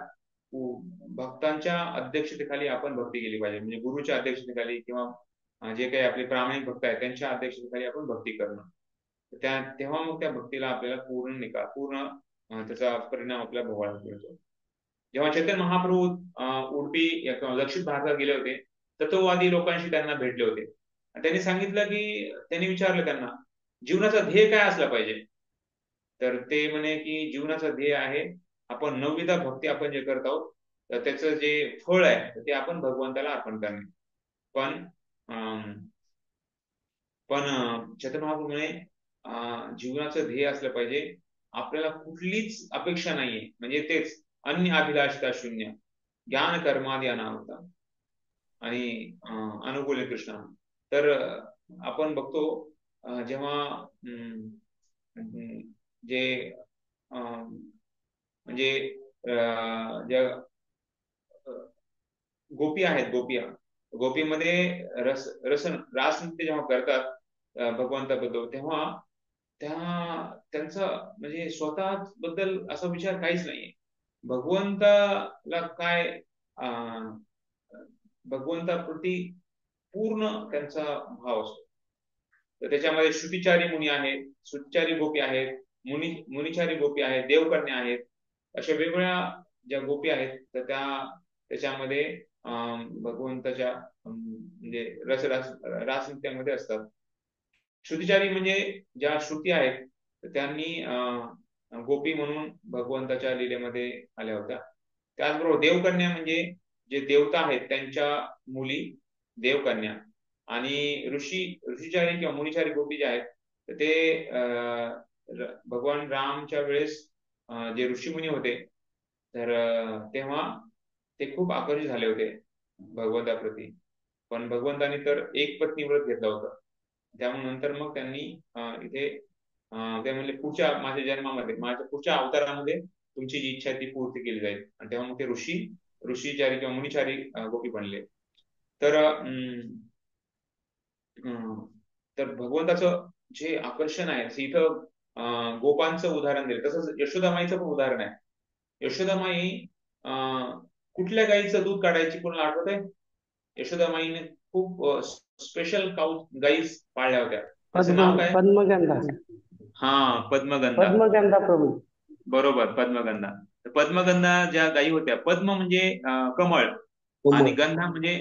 भक्तांच्या अध्यक्षतेखाली आपण भक्ती केली पाहिजे. म्हणजे गुरुच्या अध्यक्षतेखाली किंवा जे काही आपले प्रामाणिक भक्त आहेत त्यांच्या अध्यक्षतेखाली आपण भक्ती करणं. तेव्हा मग त्या भक्तीला आपल्याला पूर्ण त्याचा परिणाम आपल्या भोगायला मिळतो. जेव्हा चैतन्य महाप्रभू उडपी किंवा दक्षिण भारतात गेले होते तत्ववादी लोकांशी त्यांना भेटले होते. त्यांनी सांगितलं की त्यांनी विचारलं त्यांना जीवनाचा ध्येय काय असला पाहिजे. तर ते म्हणे की जीवनाचा ध्येय आहे आपण नवविधा भक्ती आपण जे करत आहोत तर त्याचं जे फळ आहे ते आपण भगवंताला अर्पण करणे. पण चैतन्य महाप्रभू म्हणे जीवनाचं ध्येय असलं पाहिजे आपल्याला कुठलीच अपेक्षा नाहीये, म्हणजे तेच अन्य अभिलाषिता शून्य ज्ञान कर्मादी अनावता आणि अनुकूल कृष्ण. तर आपण बघतो जेव्हा जे म्हणजे ज्या गोपी आहेत गोपीमध्ये रासनृत्य जेव्हा करतात भगवंताबद्दल तेव्हा त्यांचा म्हणजे स्वतः बद्दल असा विचार काहीच नाहीये. भगवंताला काय भगवंताप्रती पूर्ण त्यांचा भाव असतो. तर त्याच्यामध्ये श्रुतिचारी मुनी आहेत, श्रुतिचारी गोपी आहेत, मुनिचारी गोपी आहेत, देवकन्या आहेत, अशा वेगवेगळ्या ज्या गोपी आहेत तर त्याच्यामध्ये भगवंताच्या म्हणजे रासनृत्यामध्ये असतात. श्रुतिचारी म्हणजे ज्या श्रुती आहेत तर त्यांनी गोपी म्हणून भगवंताच्या लीलेमध्ये आल्या होत्या. त्याचबरोबर देवकन्या म्हणजे जे देवता आहेत त्यांच्या मुली देवकन्या, आणि ऋषीचारी किंवा मुनिचारी गोपी जे आहेत तर ते भगवान रामच्या वेळेस जे ऋषीमुनी होते तर तेव्हा ते खूप आकर्षित झाले होते भगवंताप्रती. पण भगवंतानी तर एक पत्नी व्रत घेतलं होतं. त्यामुळे नंतर मग त्यांनी इथे ते म्हणले पुढच्या माझ्या जन्मामध्ये, माझ्या पुढच्या अवतारामध्ये तुमची जी इच्छा आहे ती पूर्ती केली जाईल. आणि तेव्हा मग ते ऋषीचारी किंवा मुनिचारी गोपी बनले. तर तर भगवंताचं जे आकर्षण आहे असं इथं गोपांचं उदाहरण दिलं. तसंच यशोदामाईचं पण उदाहरण आहे. यशोदामाई कुठल्या गाईचं दूध काढायची कोणाला आठवत आहे? यशोदामाईने खूप स्पेशल गाई पाळल्या होत्या. त्याचं नाव काय? पद्मगंधा. हा, पद्मगंधा. पद्मगंधा प्रभू. बरोबर, पद्मगंधा. तर पद्मगंधा ज्या गायी होत्या, पद्म म्हणजे कमळ आणि गंधा म्हणजे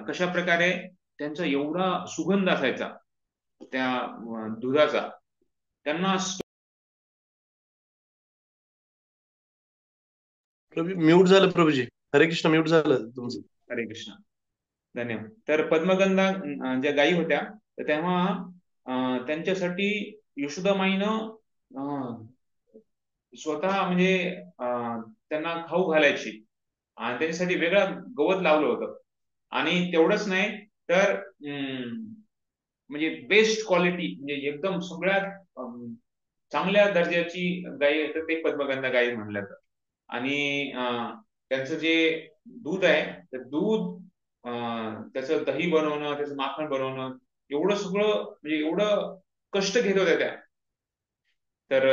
कशा प्रकारे त्यांचा एवढा सुगंध असायचा त्या दुधाचा. त्यांना म्यूट झालं प्रभूजी. हरे कृष्ण, म्यूट झालं तुमचं. हरे कृष्ण, धन्यवाद. तर पद्मगंधा ज्या गायी होत्या तर तेव्हा त्यांच्यासाठी यशोदामाईनं स्वतः म्हणजे त्यांना खाऊ घालायची आणि त्यांच्यासाठी वेगळं गवत लावलं होतं. आणि तेवढंच नाही तर म्हणजे बेस्ट क्वालिटी म्हणजे एकदम सगळ्यात चांगल्या दर्जाची गाय आहे तर ते पद्मगंधा गाय म्हणलं जातं. आणि त्यांचं जे दूध आहे तर दूध त्याचं दही बनवणं, त्याचं माखण बनवणं, एवढं सगळं म्हणजे एवढं कष्ट घेत होत्या त्या. तर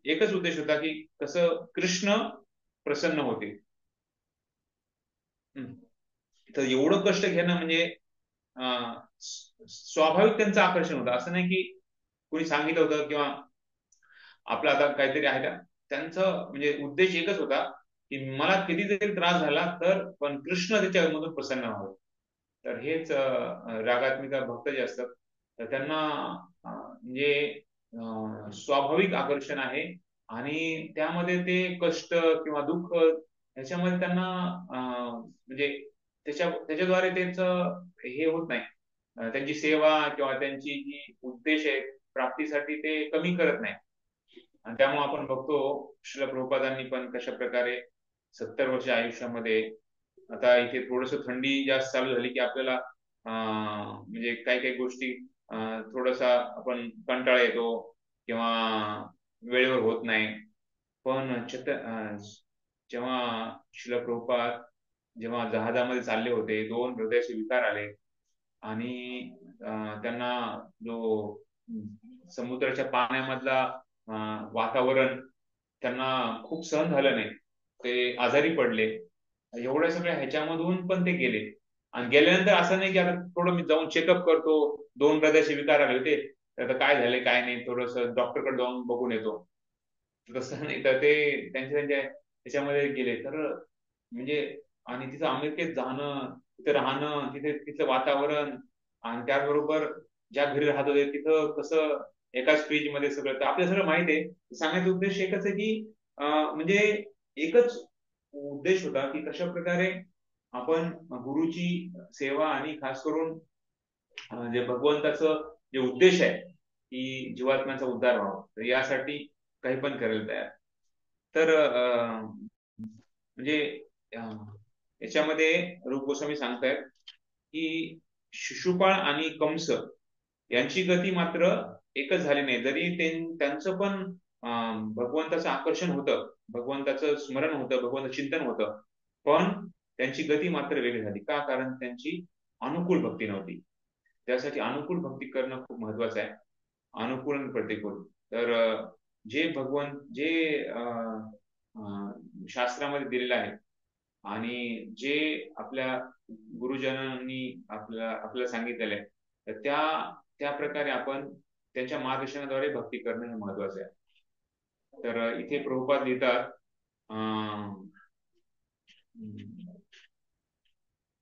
एकच उद्देश होता की कसं कृष्ण प्रसन्न होते. तर एवढं कष्ट घेणं म्हणजे स्वाभाविक त्यांचं आकर्षण होतं. असं नाही की कोणी सांगितलं होतं किंवा आपलं आता काहीतरी आहे का. त्यांचं म्हणजे उद्देश एकच होता की मला किती जरी त्रास झाला तर पण कृष्ण त्याच्यामधून प्रसन्न व्हावं. तर हेच रागात्मिका भक्त जे असतात तर त्यांना म्हणजे स्वाभाविक आकर्षण आहे आणि त्यामध्ये ते कष्ट किंवा दुःख ह्याच्यामध्ये त्यांना म्हणजे त्याच्याद्वारे त्यांचं हे होत नाही. त्यांची सेवा किंवा त्यांची जी उद्देश आहे प्राप्तीसाठी ते कमी करत नाही. आणि त्यामुळे आपण बघतो श्रील प्रभुपादांनी पण कशा प्रकारे 70 वर्ष आयुष्यामध्ये, आता इथे थोडस थंडी जास्त चालू झाली की आपल्याला म्हणजे काही काही गोष्टी थोडासा आपण कंटाळा येतो किंवा वेळेवर होत नाही. पण जेव्हा श्रील प्रभुपाद जेव्हा जहाजामध्ये चालले होते, 2 हृदयाचे विकार आले आणि त्यांना जो समुद्राच्या पाण्यामधला वातावरण त्यांना खूप सहन झालं नाही, ते आजारी पडले. एवढ्या सगळ्या ह्याच्यामधून पण ते गेले. आणि गेल्यानंतर असं नाही की आता थोडं मी जाऊन चेकअप करतो, 2 हृदयाचे विकार आले होते तर आता काय झाले काय नाही, थोडस डॉक्टरकडे जाऊन बघून येतो, तसं नाही. तर ते त्यांच्या त्याच्यामध्ये गेले. तर म्हणजे आणि तिथं अमेरिकेत जाणं, तिथे राहणं, तिथे तिथलं वातावरण आणि त्याचबरोबर ज्या घरी राहत होते तिथं कसं एकाच फ्रीज मध्ये सगळं, तर आपल्याला सगळं माहिती आहे. सांगायचा उद्देश एकच आहे की म्हणजे एकच उद्देश होता की कशा प्रकारे आपण गुरुची सेवा आणि खास करून जे भगवंताचं जे उद्देश आहे की जीवात्म्याचा उद्धार व्हावा, तर यासाठी काही पण करायला तयार. तर म्हणजे याच्यामध्ये रूप गोस्वामी सांगतायत की शिशुपाळ आणि कंस यांची गती मात्र एकच झाली नाही. जरी त्यांचं पण भगवंताचं आकर्षण होतं, भगवंताचं स्मरण होतं, भगवंत चिंतन होतं, पण त्यांची गती मात्र वेगळी झाली. का? कारण त्यांची अनुकूल भक्ती नव्हती. त्यासाठी अनुकूल भक्ती करणं खूप महत्वाचं आहे, अनुकूल आणि प्रतिकूल. तर जे भगवंत जे शास्त्रामध्ये दिलेलं आहे आणि जे आपल्या गुरुजनांनी आपल्याला सांगितलेलं आहे, तर त्या प्रकारे आपण त्यांच्या मार्गदर्शनाद्वारे भक्ती करणं हे महत्वाचं आहे. तर इथे प्रभुपाद लिहितात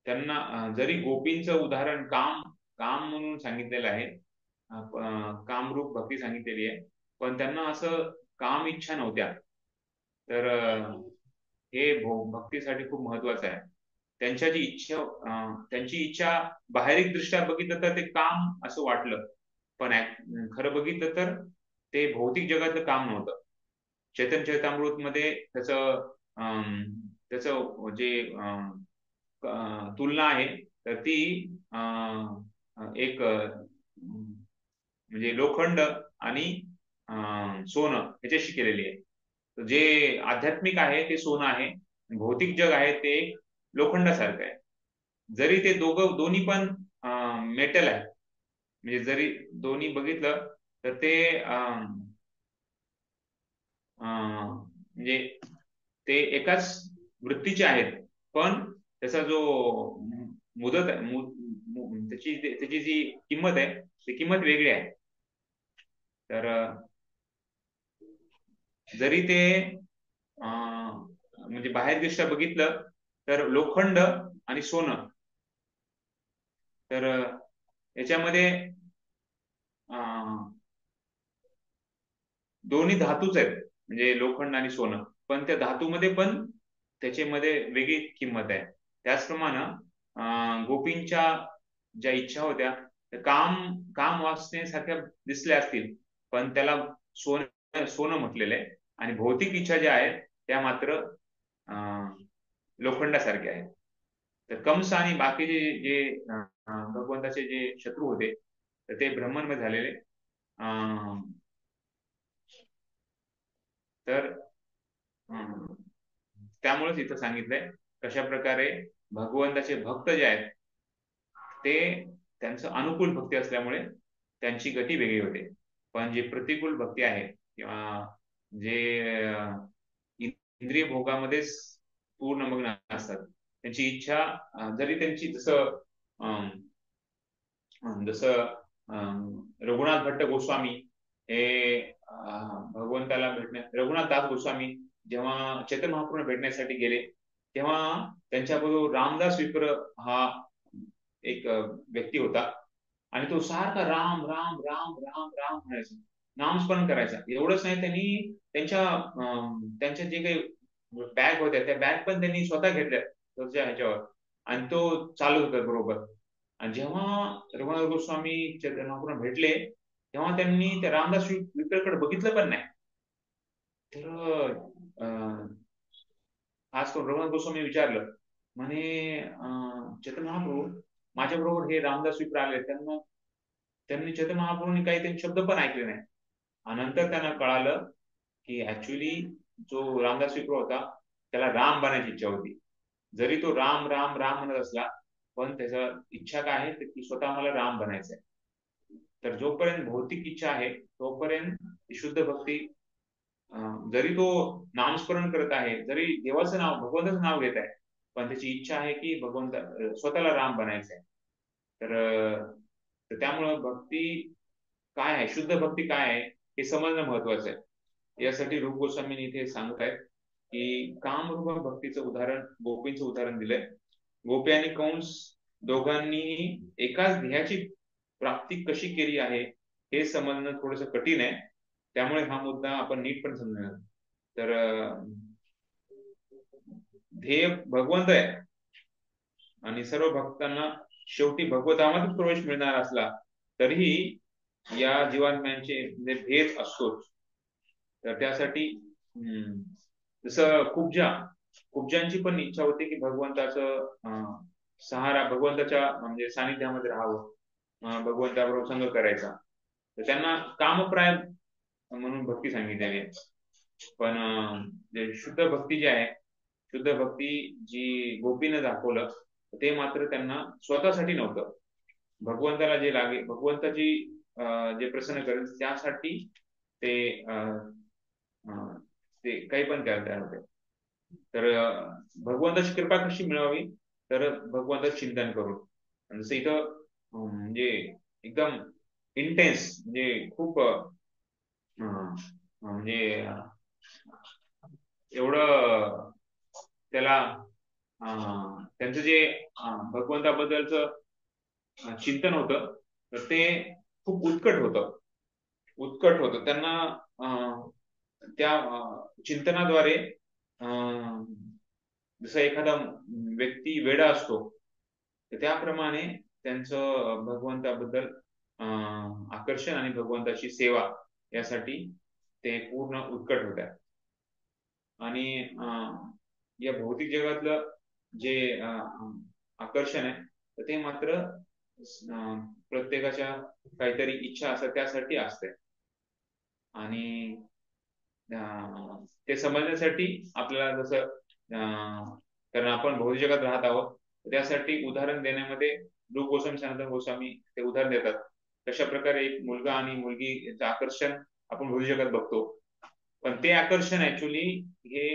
त्यांना जरी गोपींचं उदाहरण काम काम म्हणून सांगितलेलं आहे, कामरूप भक्ती सांगितलेली आहे, पण त्यांना असं काम इच्छा नव्हत्या. तर हे भक्तीसाठी खूप महत्वाचं आहे. त्यांची इच्छा बाहेरिक दृष्ट्या बघितलं तर ते काम असं वाटलं, पण खरं बघितलं तर ते भौतिक जगातलं काम नव्हतं. चैतन्य चरितामृत मध्ये त्याचं जे तुलना आहे तर ती एक म्हणजे लोखंड आणि सोनं ह्याच्याशी केलेली आहे. तर जे आध्यात्मिक आहे ते सोनं आहे, भौतिक जग आहे ते लोखंडासारखं आहे. जरी ते दोन्ही पण मेटल आहे, म्हणजे जरी दोन्ही बघितलं तर ते म्हणजे ते एकाच वृत्तीचे आहेत, पण त्याचा जो मुदत त्याची जी किंमत आहे ती किंमत वेगळी आहे. तर जरी ते म्हणजे बाहेर दृष्ट्या बघितलं तर लोखंड आणि सोनं, तर याच्यामध्ये दोन्ही धातूच आहेत, म्हणजे लोखंड आणि सोनं, पण त्या धातूमध्ये पण त्याच्यामध्ये वेगळी किंमत आहे. त्याचप्रमाणे गोपींच्या ज्या इच्छा होत्या काम वाचण्यासारख्या दिसल्या असतील, पण त्याला सोनं म्हटलेलं आहे, आणि भौतिक इच्छा ज्या आहेत त्या मात्र लोखंडासारख्या आहेत. तर कंस आणि बाकीचे जे भगवंताचे जे शत्रू होते तर ते ब्रह्मन्मय झालेले. तर त्यामुळेच इथं सांगितलंय कशा प्रकारे भगवंताचे भक्त जे आहेत ते त्यांचं अनुकूल भक्ती असल्यामुळे त्यांची गती वेगळी होते, पण जे प्रतिकूल भक्ती आहे किंवा जे इंद्रिय भोगामध्येच पूर्ण मग्न असतात, त्यांची इच्छा जरी त्यांची जसं रघुनाथ भट्ट गोस्वामी हे भगवंताला रघुनाथ दास गोस्वामी जेव्हा चैतन्य महाप्रभूंना भेटण्यासाठी गेले तेव्हा त्यांच्याबरोबर रामदास विप्र हा एक व्यक्ती होता, आणि तो सारखा राम राम राम राम राम म्हणायचा, नामस्मरण करायचा. एवढंच नाही, त्यांनी त्यांच्या जे काही बॅग होत्या त्या बॅग पण त्यांनी स्वतः घेतल्या त्याच्या ह्याच्यावर, आणि तो चालू होता बरोबर. आणि जेव्हा रघुनाथ गोस्वामी चैतन्य महाप्रभूंना भेटले तेव्हा त्यांनी त्या रामदास विप्रेकडे बघितलं पण नाही. तर आज करून रघुनाथ गोस्वामी विचारलं, म्हणे चैतन्य महाप्रभू माझ्या बरोबर हे रामदास विप्र आले, त्यांनी चैतन्य महाप्रभूंनी काही त्यांचे शब्द पण ऐकले नाही. आणि नंतर त्यांना कळालं की ऍक्च्युली जो रामदास विप्र होता त्याला राम बनायची इच्छा होती. जरी तो राम राम राम म्हणत असला, पण त्याचा इच्छा काय आहे की स्वतः मला राम बनायचंय. तर जोपर्यंत भौतिक इच्छा आहे तोपर्यंत शुद्ध भक्ती, जरी तो नामस्मरण करत आहे, जरी देवाचं नाव भगवंताचं नाव घेत आहे, पण त्याची इच्छा आहे की स्वतःला राम बनायचंय. तर त्यामुळं भक्ती काय आहे, शुद्ध भक्ती काय आहे हे समजणं महत्वाचं आहे. यासाठी रूप गोस्वामींनी इथे सांगत आहेत की कामरूप भक्तीचं उदाहरण, गोपींचं उदाहरण दिलंय. गोपी आणि कंस दोघांनी एकाच ध्येयाची प्राप्ती कशी केली आहे हे समजणं थोडंसं कठीण आहे, त्यामुळे हा मुद्दा आपण नीट पण समजणार. तर ध्येय भगवंत आहे आणि सर्व भक्तांना शेवटी भगवतामध्ये प्रवेश मिळणार असला तरीही या जीवात्म्यांचे म्हणजे भेद असतोच. तर त्यासाठी जसं कुब्जांची पण इच्छा होती की भगवंताचं सहारा, भगवंताच्या म्हणजे सानिध्यामध्ये राहावं, भगवंताबरोबर संग करायचा. तर त्यांना कामप्राय म्हणून भक्ती सांगितलेली आहे. पण जे शुद्ध भक्ती जी आहे, शुद्ध भक्ती जी गोपीनं दाखवलं ते मात्र त्यांना स्वतःसाठी नव्हतं, भगवंताला जे लागे, भगवंताची जे प्रसन्न करेल त्यासाठी ते काही पण करायला तयार होते. तर भगवंताची कृपा कशी मिळवावी, तर भगवंताचं चिंतन करून. जसं इथं म्हणजे एकदम इंटेन्स, म्हणजे खूप म्हणजे एवढं त्याला त्यांचं जे भगवंताबद्दलचं चिंतन होतं तर ते खूप उत्कट होतं. त्यांना त्या चिंतनाद्वारे जसं एखादा व्यक्ती वेडा असतो तर त्याप्रमाणे त्यांचं भगवंताबद्दल आकर्षण आणि भगवंताची सेवा यासाठी ते पूर्ण उत्कट होतात. आणि या भौतिक जगातलं जे आकर्षण आहे तर ते मात्र प्रत्येकाच्या काहीतरी इच्छा असतात त्यासाठी असते. आणि ते समजण्यासाठी आपल्याला जसं कारण आपण भौतिक जगात राहत आहोत त्यासाठी उदाहरण देण्यामध्ये रूप गोस्वामी सनातन गोस्वामी ते उदाहरण देतात. कशा प्रकारे एक मुलगा आणि मुलगी याचं आकर्षण आपण भौतिक जगात बघतो पण ते आकर्षण ऍक्च्युली हे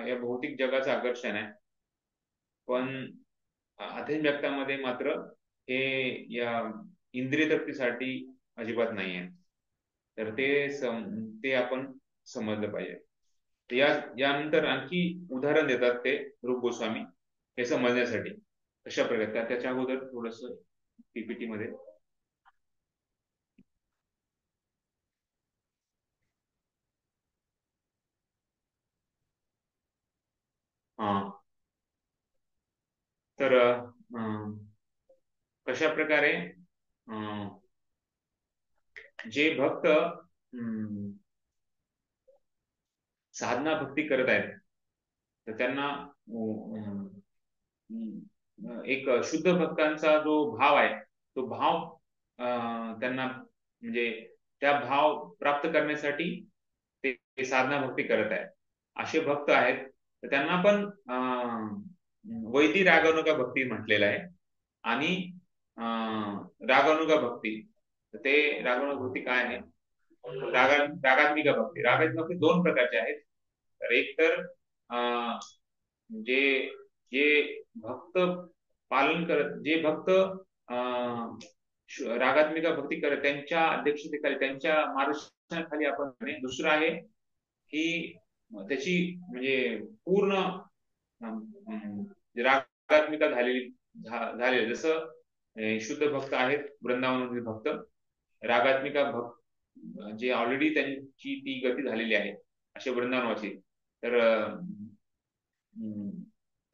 या भौतिक जगाचं आकर्षण आहे. पण अध्यात्मिकतामध्ये मात्र हे या इंद्रिय तृप्तीसाठी अजिबात नाही आहे. तर ते आपण समजलं पाहिजे. यानंतर आणखी उदाहरण देतात ते रूप गोस्वामी हे समजण्यासाठी कशा प्रकारे. त्याच्या अगोदर थोडस पीपीटी मध्ये तर कशा प्रकारे जे भक्त साधना भक्ती करत आहेत तर त्यांना एक शुद्ध भक्तांचा जो भाव आहे तो भाव त्यांना म्हणजे त्या भाव प्राप्त करण्यासाठी ते साधना भक्ती करत आहेत. असे भक्त आहेत तर त्यांना पण वैदी रागानुगा भक्ती म्हटलेलं आहे. आणि रागानुगा भक्ती ते रागानुगा भक्ती काय आहे. रागात्मिका भक्ती. रागात्मिका भक्ती दोन प्रकारचे आहेत. तर एक तर जे जे भक्त पालन करत जे भक्त रागात्मिका भक्ती करत त्यांच्या अध्यक्षतेखाली त्यांच्या मार्गदर्शनाखाली आपण. दुसरं आहे की त्याची म्हणजे पूर्ण रागात्मिका झालेली जसं शुद्ध भक्त आहेत वृंदावनातील भक्त रागात्मिका भक्त जे ऑलरेडी त्यांची ती गती झालेली आहे असे वृंदावनाची.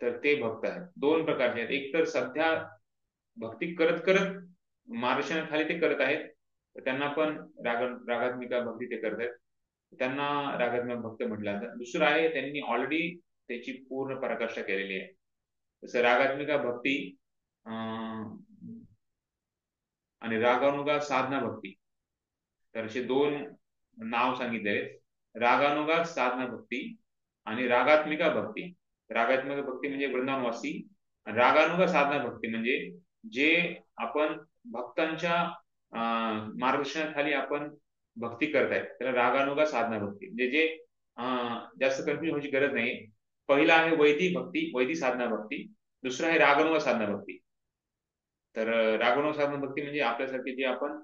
तर ते भक्त आहेत. दोन प्रकारचे आहेत. एक तर सध्या भक्ती करत करत मार्गदर्शनाखाली ते करत आहेत तर त्यांना पण रागात्मिका भक्ती ते करत आहेत त्यांना रागात्मिक भक्त म्हटलं जातं. दुसरं आहे त्यांनी ऑलरेडी त्याची पूर्ण पराकाष्ठा केलेली आहे. जसं रागात्मिका भक्ती आणि रागानुगा साधना भक्ती. तर असे दोन नाव सांगितलेले. रागानुगा साधना भक्ती आणि रागात्मिका भक्ती. रागात्मिका भक्ती म्हणजे वृंदावनवासी आणि रागानुगा साधना भक्ती म्हणजे जे आपण भक्तांच्या मार्गदर्शनाखाली आपण भक्ती करतायत त्याला रागानुगा साधना भक्ती. म्हणजे जे जास्त कन्फ्युजन व्हायची गरज नाही. पहिला आहे वैदी भक्ती वैदी साधना भक्ती. दुसरं आहे रागानुगा साधना भक्ती. तर रागानुगा साधना भक्ती म्हणजे आपल्यासारखे जे आपण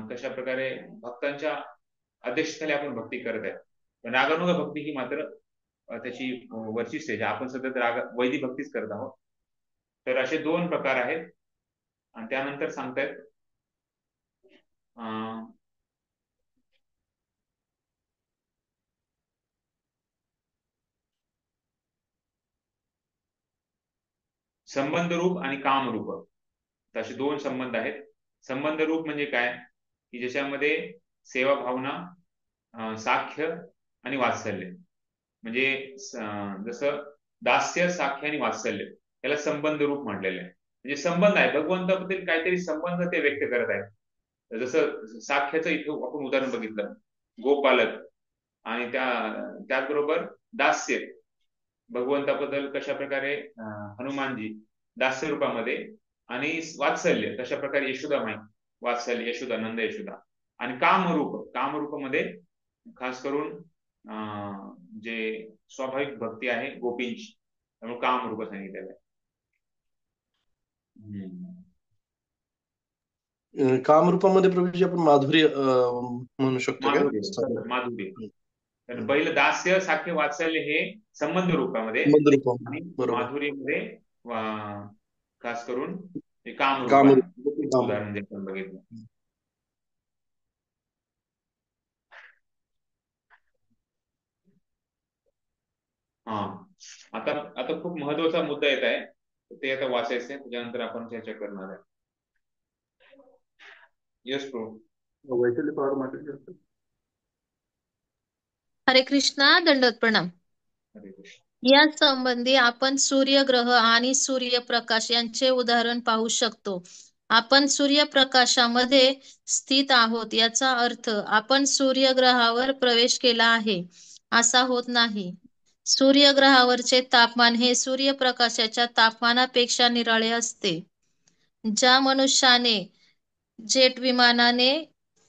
कशा प्रकारे भक्तांच्या अध्यक्षतेखाली आपण भक्ती करत आहे. पण रागानुगा भक्ती ही मात्र त्याची वरची स्टेज आहे. आपण सध्या वैदिक भक्तीच करत आहोत. तर असे दोन प्रकार आहेत. आणि त्यानंतर सांगतायत संबंध रूप आणि काम रूप असे दोन संबंध आहेत. संबंध रूप म्हणजे काय की ज्याच्यामध्ये सेवा भावना साख्य आणि वात्सल्य म्हणजे जसं दास्य साख्य आणि वात्सल्य याला संबंध रूप म्हटलेलं आहे. म्हणजे संबंध आहे भगवंताबद्दल काहीतरी संबंध ते व्यक्त करत आहेत. जसं साख्याचं इथं आपण उदाहरण बघितलं गोपालक आणि त्याचबरोबर दास्य भगवंताबद्दल कशा प्रकारे हनुमानजी दास्य रूपामध्ये आणि वात्सल्य कशा प्रकारे यशोदा माई वात्सल्य यशोदा नंद यशोदा आणि कामरूपामध्ये खास करून जे स्वाभाविक भक्ती आहे गोपींची त्यामुळे कामरूप सांगितलेलं आहे. कामरूपामध्ये प्रभूजी आपण माधुर्य म्हणू शकतो का? माधुर्य. तर पहिलं दास्य साख्य वात्सल्य हे संबंध रूपामध्ये आणि माधुर्यमध्ये खास करून काम उदाहरण बघितलं. हा, आता आता खूप महत्वाचा मुद्दा येत आहे, ते आता वाचायचं आहे, त्याच्यानंतर आपण चर्चा करणार आहे. यस प्रभू. वैशाली पवार माटे. हरे कृष्णा, दंडवत प्रणाम. हरे कृष्ण. या संबंधी आपण सूर्यग्रह आणि सूर्यप्रकाश यांचे उदाहरण पाहू शकतो. आपण सूर्यप्रकाशामध्ये स्थित आहोत याचा अर्थ आपण सूर्यग्रहावर प्रवेश केला आहे असा होत नाही. सूर्यग्रहावरचे तापमान हे सूर्यप्रकाशाच्या तापमानापेक्षा निराळे असते. ज्या मनुष्याने जेट विमानाने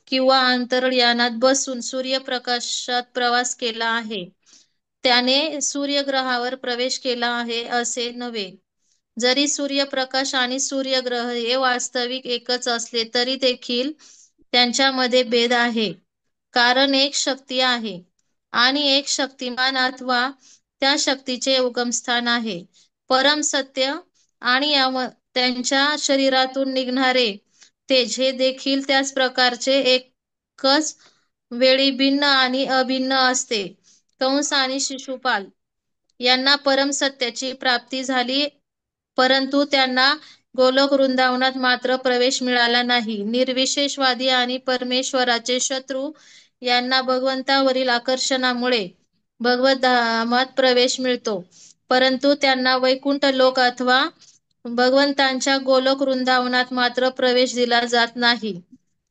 किंवा अंतराळयानात बसून सूर्यप्रकाशात प्रवास केला आहे त्याने सूर्यग्रहावर प्रवेश केला आहे असे नव्हे. जरी सूर्यप्रकाश आणि सूर्यग्रह हे वास्तविक एकच असले तरी देखील त्यांच्यामध्ये भेद आहे. कारण एक शक्ती आहे आणि एक शक्तिमान अथवा त्या शक्तीचे उगमस्थान आहे. परम सत्य आणि त्यांच्या शरीरातून निघणारे तेज हे देखील त्याच प्रकारचे एकच वेळी भिन्न आणि अभिन्न असते. कंस आणि शिशुपाल यांना परम सत्याची प्राप्ती झाली परंतु त्यांना गोलोक वृंदावनात मात्र प्रवेश मिळाला नाही. निर्विशेषवादी आणि परमेश्वराचे शत्रू यांना भगवंतावरील आकर्षणामुळे भगवत धामात प्रवेश मिळतो परंतु त्यांना वैकुंठ लोक अथवा भगवंतांच्या गोलोक वृंदावनात मात्र प्रवेश दिला जात नाही.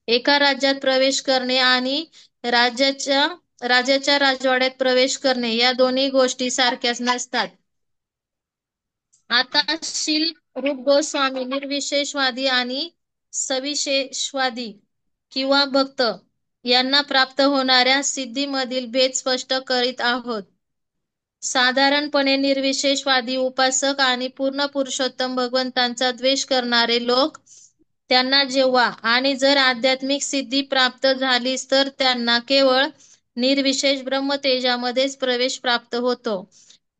एका राज्यात प्रवेश करणे आणि राजाच्या राजवाड्यात प्रवेश करणे या दोन्ही गोष्टी सारख्याच नसतात. आता शील रूप गोस्वामी निर्विशेषवादी आणि सविशेषवादी किंवा भक्त यांना प्राप्त होणाऱ्या सिद्धीमधील भेद स्पष्ट करीत आहोत. साधारणपणे निर्विशेषवादी उपासक आणि पूर्ण पुरुषोत्तम भगवंतांचा द्वेष करणारे लोक त्यांना जेव्हा आणि जर आध्यात्मिक सिद्धी प्राप्त झालीच तर त्यांना केवळ निर्विशेष ब्रह्मतेजामध्येच प्रवेश प्राप्त होतो.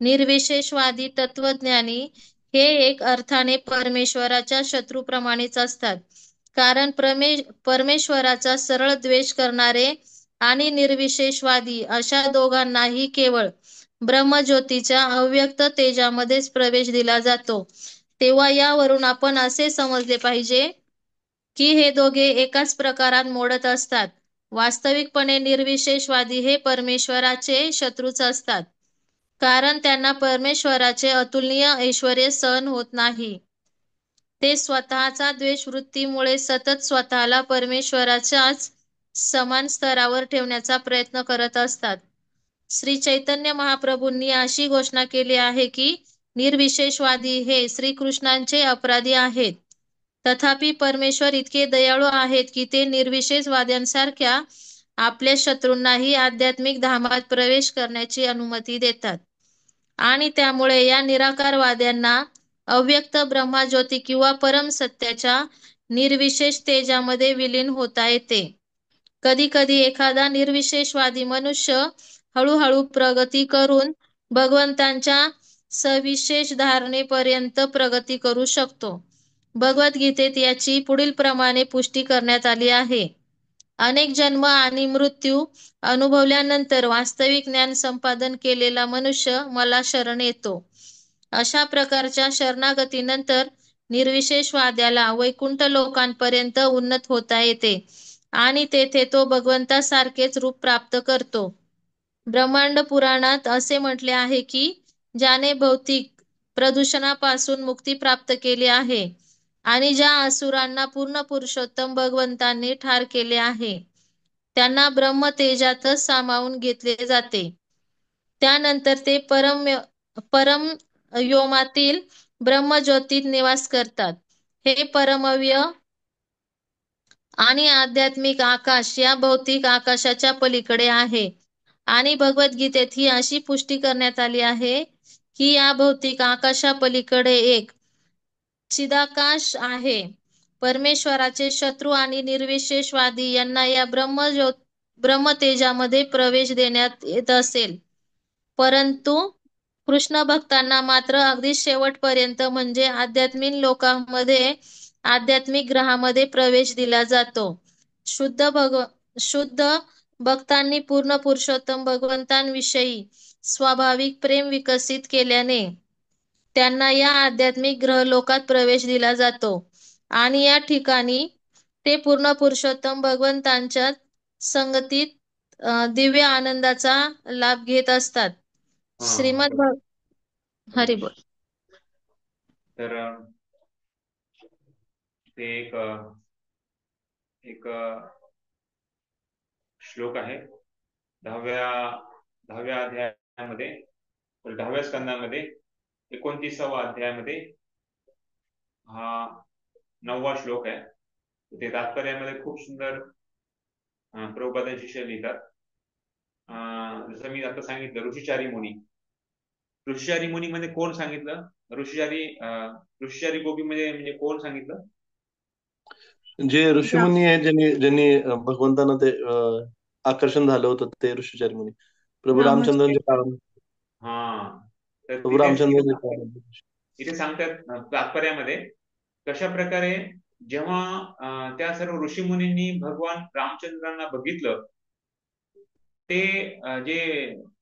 निर्विशेषवादी तत्वज्ञानी हे एक अर्थाने परमेश्वराच्या शत्रूप्रमाणेच असतात. कारण परमेश्वराचा सरळ द्वेष करणारे आणि निर्विशेषवादी अशा दोघांनाही केवळ ब्रह्मज्योतीच्या अव्यक्त तेजामध्येच प्रवेश दिला जातो. तेव्हा यावरून आपण असे समजले पाहिजे की हे दोघे एकाच प्रकारात मोडत असतात. वास्तविकपणे निर्विशेषवादी हे परमेश्वराचे शत्रूच असतात. कारण त्यांना परमेश्वराचे अतुलनीय ऐश्वर्य सहन होत नाही. ते स्वतःचा द्वेष वृत्तीमुळे सतत स्वतःला परमेश्वराच्याच समान स्तरावर ठेवण्याचा प्रयत्न करत असतात. श्री चैतन्य महाप्रभूंनी अशी घोषणा केली आहे की निर्विशेषवादी हे श्रीकृष्णांचे अपराधी आहेत. तथापि परमेश्वर इतके दयाळू आहेत की ते निर्विशेषवाद्यांसारख्या आपल्या शत्रूंनाही आध्यात्मिक धामात प्रवेश करण्याची अनुमती देतात. आणि त्यामुळे या निराकारवाद्यांना अव्यक्त ब्रह्मज्योती किंवा परम सत्याच्या निर्विशेष तेजामध्ये विलीन होता येते. कधी कधी एखादा निर्विशेषवादी मनुष्य हळूहळू प्रगती करून भगवंतांच्या सविशेष धारणेपर्यंत प्रगती करू शकतो. भगवद्गीतेत याची पुढील प्रमाणे पुष्टी करण्यात आली आहे. अनेक जन्म आणि मृत्यू अनुभवल्यानंतर वास्तविक ज्ञान संपादन केलेला मनुष्य मला शरण येतो. अशा प्रकारच्या शरणागतीनंतर निर्विशेषवाद्याला वैकुंठ लोकांपर्यंत उन्नत होता येते आणि तेथे तो भगवंतासारखेच रूप प्राप्त करतो. ब्रह्मांड पुराणात असे म्हटले आहे की ज्याने भौतिक प्रदूषणापासून मुक्ती प्राप्त केली आहे आणि ज्या असुरांना पूर्ण पुरुषोत्तम भगवंतांनी ठार केले आहे त्यांना ब्रह्मतेजातच सामावून घेतले जाते. त्यानंतर ते परम योमातील ब्रह्मज्योतीत निवास करतात. हे परमव्य आणि आध्यात्मिक आकाश या भौतिक आकाशाच्या पलीकडे आहे. आणि भगवद्गीतेत ही अशी पुष्टी करण्यात आली आहे की या भौतिक आकाशापलीकडे एक चिदाकाश आहे. परमेश्वराचे शत्रू आणि निर्विशेषवादी यांना या ब्रह्मतेजामध्ये प्रवेश देण्यात येत असेल परंतु कृष्ण भक्तांना मात्र अगदी शेवटपर्यंत म्हणजे आध्यात्मिक लोकांमध्ये आध्यात्मिक ग्रहामध्ये प्रवेश दिला जातो. शुद्ध भक्तांनी पूर्ण पुरुषोत्तम भगवंतांविषयी स्वाभाविक प्रेम विकसित केल्याने त्यांना या आध्यात्मिक ग्रहलोकात प्रवेश दिला जातो आणि या ठिकाणी ते पूर्ण पुरुषोत्तम भगवंतांच्या संगतीत दिव्य आनंदाचा लाभ घेत असतात. श्रीमद हरी बोल. तर ते एक श्लोक आहे 10व्या अध्यायामध्ये, 10व्या स्कंदामध्ये 29वा अध्यायामध्ये हा 9वा श्लोक आहे. ते तात्पर्यामध्ये खूप सुंदर प्रभुपादांची शिष्य लिहितात. जसं मी आता सांगितलं, ऋषिचारी मुनी. ऋषिचारी मुनी म्हणजे कोण सांगितलं? ऋषिचारी गोपी म्हणजे कोण सांगितलं? जे ऋषीमुनी आहे, ज्यांनी भगवंतांना ते आकर्षण झालं होतं, ते ऋषिचारी मुनी प्रभू रामचंद्रांच्या काळात. तर प्रभू रामचंद्रांच्या काळात इथे सांगतात तात्पर्यामध्ये कशा प्रकारे जेव्हा त्या सर्व ऋषीमुनींनी भगवान रामचंद्रांना बघितलं, ते जे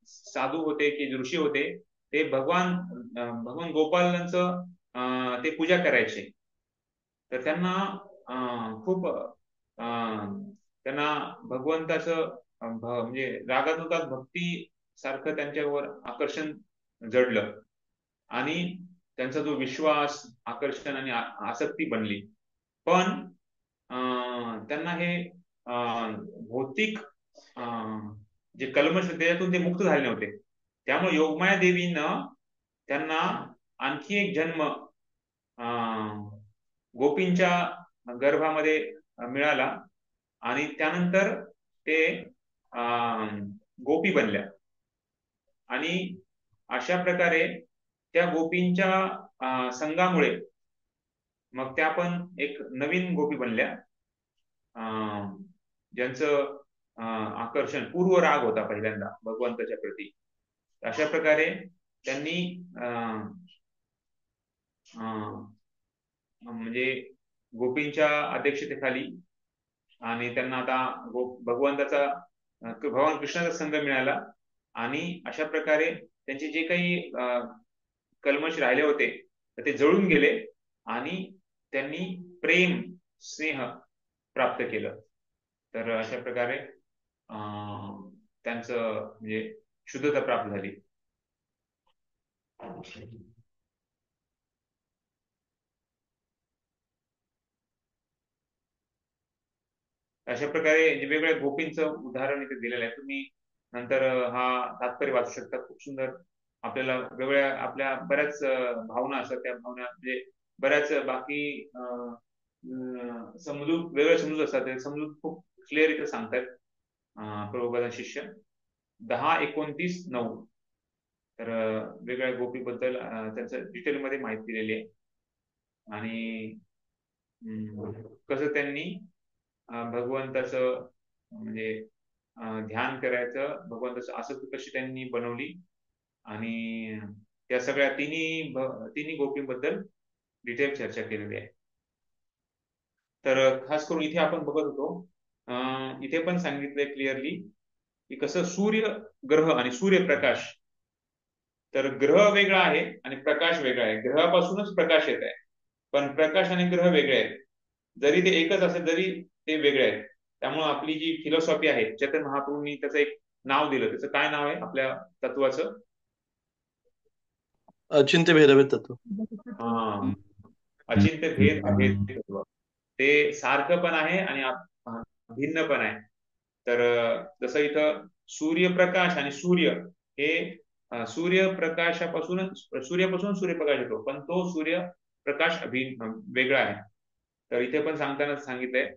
साधू होते की ऋषी होते, ते भगवान गोपालांचं ते पूजा करायचे. तर त्यांना खूप त्यांना भगवंताचं म्हणजे रागानुगात भक्ती सारखं त्यांच्यावर आकर्षण जडलं आणि त्यांचा जो विश्वास, आकर्षण आणि आसक्ती बनली. पण त्यांना हे भौतिक जे कल्मश त्याच्यातून ते मुक्त झाले नव्हते. त्यामुळे योगमाया देवीनं त्यांना आणखी एक जन्म गोपींच्या गर्भामध्ये मिळाला आणि त्यानंतर ते गोपी बनल्या आणि अशा प्रकारे त्या गोपींच्या संघामुळे मग त्या पण एक नवीन गोपी बनल्या, ज्यांचं आकर्षण पूर्व राग होता पहिल्यांदा भगवंताच्या प्रती. अशा प्रकारे त्यांनी म्हणजे गोपींच्या अध्यक्षतेखाली आणि त्यांना आता भगवान कृष्णाचा संघ मिळाला आणि अशा प्रकारे त्यांचे जे काही कल्मश राहिले होते ते जळून गेले आणि त्यांनी प्रेम, स्नेह प्राप्त केलं. तर अशा प्रकारे त्यांचं म्हणजे शुद्धता प्राप्त झाली. अशा प्रकारे वेगवेगळ्या गोपींचं उदाहरण इथे दिलेलं आहे. तुम्ही नंतर हा तात्पर्य वाचू शकता. खूप सुंदर आपल्याला वेगवेगळ्या आपल्या बऱ्याच भावना असतात, त्या भावना म्हणजे बऱ्याच बाकी वेगळे समजूत असतात, ते समजूत खूप क्लिअर इथे सांगतात प्रभुपाद शिष्य. 10:29:9 तर वेगवेगळ्या गोपीबद्दल त्यांचं डिटेलमध्ये माहिती दिलेली आहे आणि कसं त्यांनी भगवंताचं म्हणजे ध्यान करायचं, भगवंताचं आसक्ती कशी त्यांनी बनवली आणि त्या सगळ्या तिन्ही गोपींबद्दल डिटेल चर्चा केलेली आहे. तर खास करून इथे आपण बघत होतो, इथे पण सांगितलंय क्लिअरली की कसं सूर्य ग्रह आणि सूर्यप्रकाश, तर ग्रह वेगळा आहे आणि प्रकाश वेगळा आहे. ग्रहापासूनच प्रकाश येत आहे, पण प्रकाश आणि ग्रह वेगळे आहेत. जरी ते एकच असेल तरी ते वेगळे आहेत. त्यामुळे आपली जी फिलॉसॉफी आहे, चैतन्य महाप्रभूंनी त्याचं एक नाव दिलं. त्याचं काय नाव आहे आपल्या तत्वाचं? अचिंत्य भेदाभेद तत्व. अचिंत्य भेद अभेद तत्व. ते सारखं पण आहे आणि भिन्न पण आहे. तर जसं इथं सूर्यप्रकाश आणि सूर्य हे सूर्यपासून सूर्यप्रकाश येतो, पण तो सूर्यप्रकाश वेगळा आहे. तर इथे पण सांगताना सांगितलंय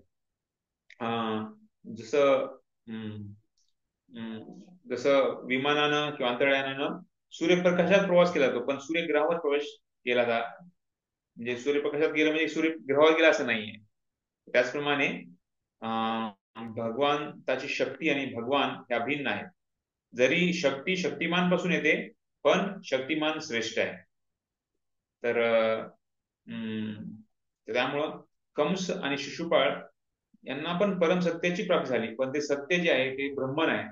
जसं विमानानं किंवा अंतराळयानानं सूर्यप्रकाशात प्रवास केला जातो, पण सूर्यग्रहावर प्रवेश केला म्हणजे सूर्यप्रकाशात गेलं म्हणजे सूर्यग्रहावर गेला असं नाहीये. त्याचप्रमाणे भगवंताची शक्ती आणि भगवान हे अभिन्न आहे. जरी शक्ती शक्तिमान पासून येते, पण शक्तिमान श्रेष्ठ आहे. तर त्यामुळं कंस आणि शिशुपाळ यांना पण परम सत्याची प्राप्ती झाली, पण ते सत्य जे आहे ते ब्रह्मन आहे,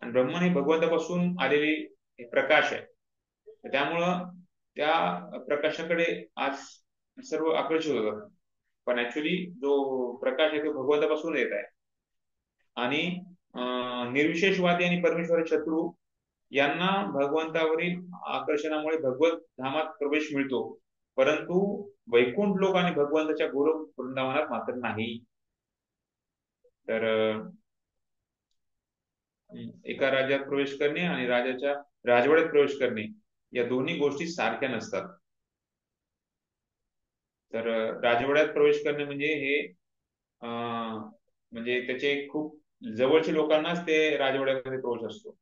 आणि ब्रह्मन हे भगवंतापासून आलेले प्रकाश आहे. त्यामुळं त्या प्रकाशाकडे आज सर्व आकर्षित होतात. पण ऍक्च्युली जो प्रकाश आहे तो भगवंतापासून येत आहे. आणि निर्विशेषवादी आणि परमेश्वरी शत्रू यांना भगवंतावरील आकर्षणामुळे भगवत धामात प्रवेश मिळतो, परंतु वैकुंठ लोक आणि भगवंताच्या गोलोक वृंदावनात मात्र नाही. तर एका राज्यात प्रवेश करणे आणि राजाच्या राजवाड्यात प्रवेश करणे या दोन्ही गोष्टी सारख्या नसतात. तर राजवाड्यात प्रवेश करणे म्हणजे हे म्हणजे त्याचे खूप जवळच्या लोकांनाच ते राजवाड्यामध्ये प्रवेश असतो.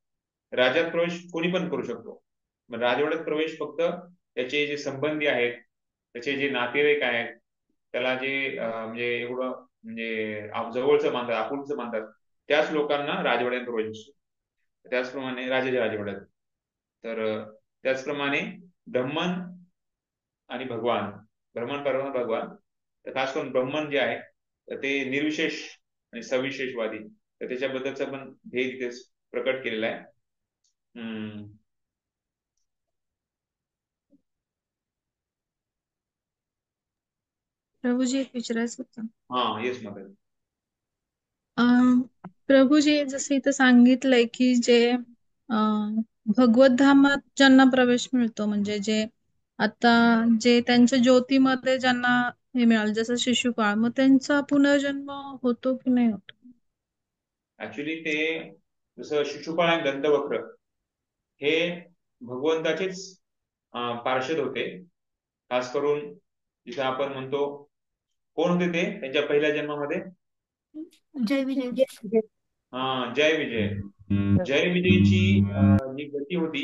राज्यात प्रवेश कोणी पण करू शकतो. राजवाड्यात प्रवेश फक्त त्याचे जे संबंधी आहेत, त्याचे जे नातेवाईक आहेत, त्याला जे म्हणजे एवढं म्हणजे जवळचं मानतात, आपुलचं मानतात, त्याच लोकांना राजवाड्यात प्रवेश असतो. त्याचप्रमाणे राजाच्या राजवाड्यात. तर त्याचप्रमाणे ब्रह्मन आणि भगवान, ब्रह्मन परम भगवान, तर खास करून ब्रह्मन जे आहे तर ते निर्विशेष आणि सविशेषवादी, तर त्याच्याबद्दलचा पण भेद इथे प्रकट केलेला आहे. प्रभूजी एक विचारायचं होतं. हा, येस मदर. प्रभूजी जसं इथं सांगितलंय की जे भगवत धामात ज्यांना प्रवेश मिळतो, म्हणजे जे आता जे त्यांच्या ज्योतीमध्ये ज्यांना हे मिळालं, जसं शिशुपाळ, मग त्यांचा पुनर्जन्म होतो की नाही होतो? ऍक्च्युली ते जसं शिशुपाळ आणि दंतवक्र हे भगवंताचेच पार्षद होते. खास करून जिथे आपण म्हणतो कोण होते ते त्यांच्या पहिल्या जन्मामध्ये? जय विजय. हा, जय विजय. जय विजयची जी गती होती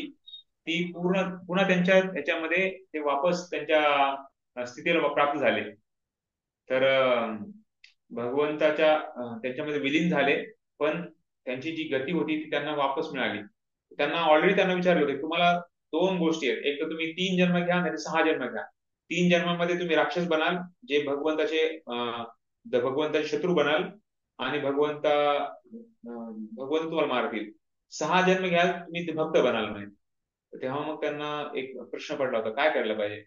ती पुन्हा त्यांच्या त्याच्यामध्ये ते वापस त्यांच्या स्थितीला प्राप्त झाले. तर भगवंताच्या त्यांच्यामध्ये विलीन झाले, पण त्यांची जी गती होती ती त्यांना वापस मिळाली. त्यांना ऑलरेडी त्यांना विचारले होते, तुम्हाला दोन गोष्टी आहेत, एक तर तुम्ही 3 जन्म घ्या, नाही 6 जन्म घ्या. 3 जन्मामध्ये तुम्ही राक्षस बनाल, जे भगवंताचे शत्रू बनाल, आणि भगवंत तुम्हाला मारतील. 6 जन्म घ्याल तुम्ही भक्त बनाल म्हणे. तेव्हा मग त्यांना एक प्रश्न पडला होता, काय करायला पाहिजे.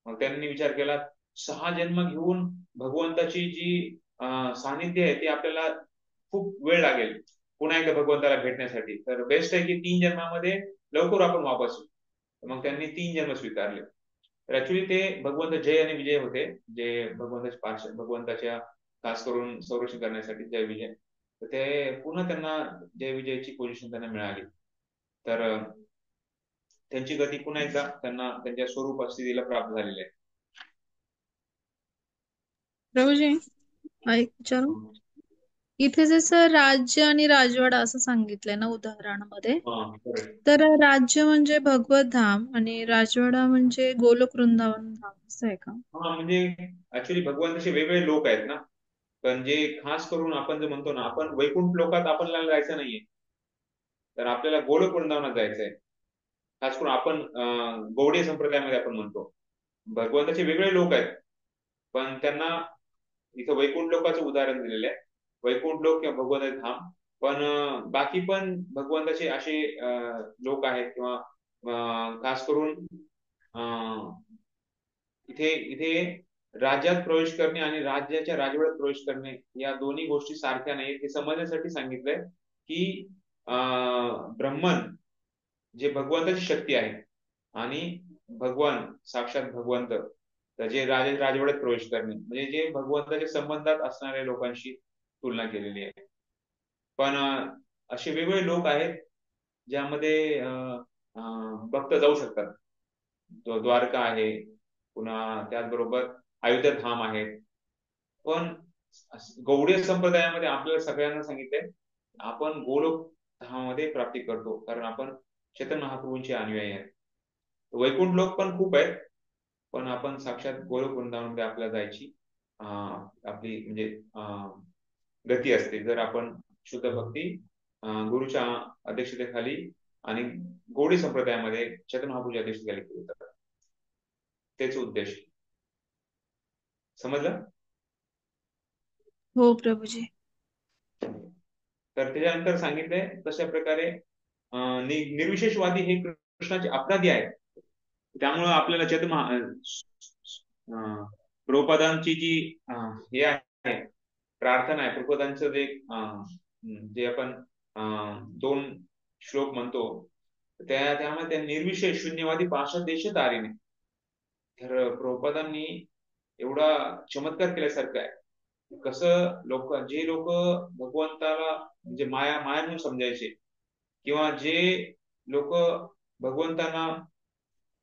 मग त्यांनी विचार केला, 6 जन्म घेऊन भगवंताची जी सानिध्य आहे ते आपल्याला खूप वेळ लागेल पुन्हा एकदा भगवंताला भेटण्यासाठी. तर बेस्ट आहे की 3 जन्मामध्ये लवकर आपण वापस येऊ. मग त्यांनी 3 जन्म स्वीकारले. तर ऍक्च्युली ते भगवंत जय आणि विजय होते, जे भगवंताचे पार्षद, भगवंताच्या खास करून संरक्षण करण्यासाठी जय विजय. तर ते पुन्हा त्यांना जय विजयची पोझिशन त्यांना मिळाली. तर त्यांची गती पुन्हा एकदा त्यांना त्यांच्या स्वरूप स्थितीला प्राप्त झालेली आहे. प्रभूजी ऐक विचारू, इथे जसं राज्य आणि राजवाडा असं सांगितलंय ना उदाहरणामध्ये, तर राज्य म्हणजे भगवत धाम आणि राजवाडा म्हणजे गोलोक वृंदावन धाम, असं आहे का? हा, म्हणजे ऍक्च्युली भगवंताचे वेगवेगळे लोक आहेत ना, पण जे खास करून आपण जे म्हणतो ना, आपण वैकुंठ लोकात आपल्याला जायचं नाहीये, तर आपल्याला गोलोक वृंदावनात जायचंय. खास करून आपण गौडीय संप्रदायामध्ये आपण म्हणतो भगवंताचे वेगळे लोक आहेत, पण त्यांना इथं वैकुंठ लोकांचं उदाहरण दिलेलं आहे, वैकुंठ लोक किंवा भगवंताचे धाम. पण बाकी पण भगवंताचे असे लोक आहेत, किंवा खास करून इथे इथे राज्यात प्रवेश करणे आणि राज्याच्या राजवाड्यात प्रवेश करणे या दोन्ही गोष्टी सारख्या नाहीत. हे समजण्यासाठी सांगितलंय की ब्रह्मन जे भगवंताची शक्ती आहे आणि भगवान साक्षात भगवंत, तर जे राजवाड्यात प्रवेश करणे म्हणजे जे भगवंताच्या संबंधात असणाऱ्या लोकांशी तुलना केलेली आहे. पण असे वेगवेगळे लोक आहेत ज्यामध्ये भक्त जाऊ शकतात. द्वारका आहे, पुन्हा त्याचबरोबर अयोध्या धाम आहे. पण गौडीय संप्रदायामध्ये आपल्याला सगळ्यांना सांगितलंय आपण गोलोक धामामध्ये प्राप्ती करतो, कारण आपण चैतन्य महाप्रभूंचे अनुयायी आहेत. वैकुंठ लोक पण खूप आहेत, पण आपण साक्षात गोलोक वृंदावनामध्ये आपल्याला जायची आपली म्हणजे गती असते, जर आपण शुद्ध भक्ती गुरुच्या अध्यक्षतेखाली आणि गौडी संप्रदायामध्ये चैतन्य महाप्रभूच्या अध्यक्षतेखाली केली जातात. तेच उद्देश. समजलं? हो प्रभूजी. तर त्याच्यानंतर सांगितलंय तशा प्रकारे निर्विशेषवादी हे कृष्णाचे अपराधी आहेत. त्यामुळं आपल्याला प्रभुपादांची जी हे आहे प्रार्थना आहे, प्रभुपादांचं जे आपण 2 श्लोक म्हणतो त्यामध्ये त्या निर्विशेष शून्यवादी पाशा देश तारीने, तर प्रभुपादांनी एवढा चमत्कार केल्यासारखं आहे. कसं जे लोक भगवंताला म्हणजे माया म्हणून समजायचे, किंवा जे लोक भगवंतांना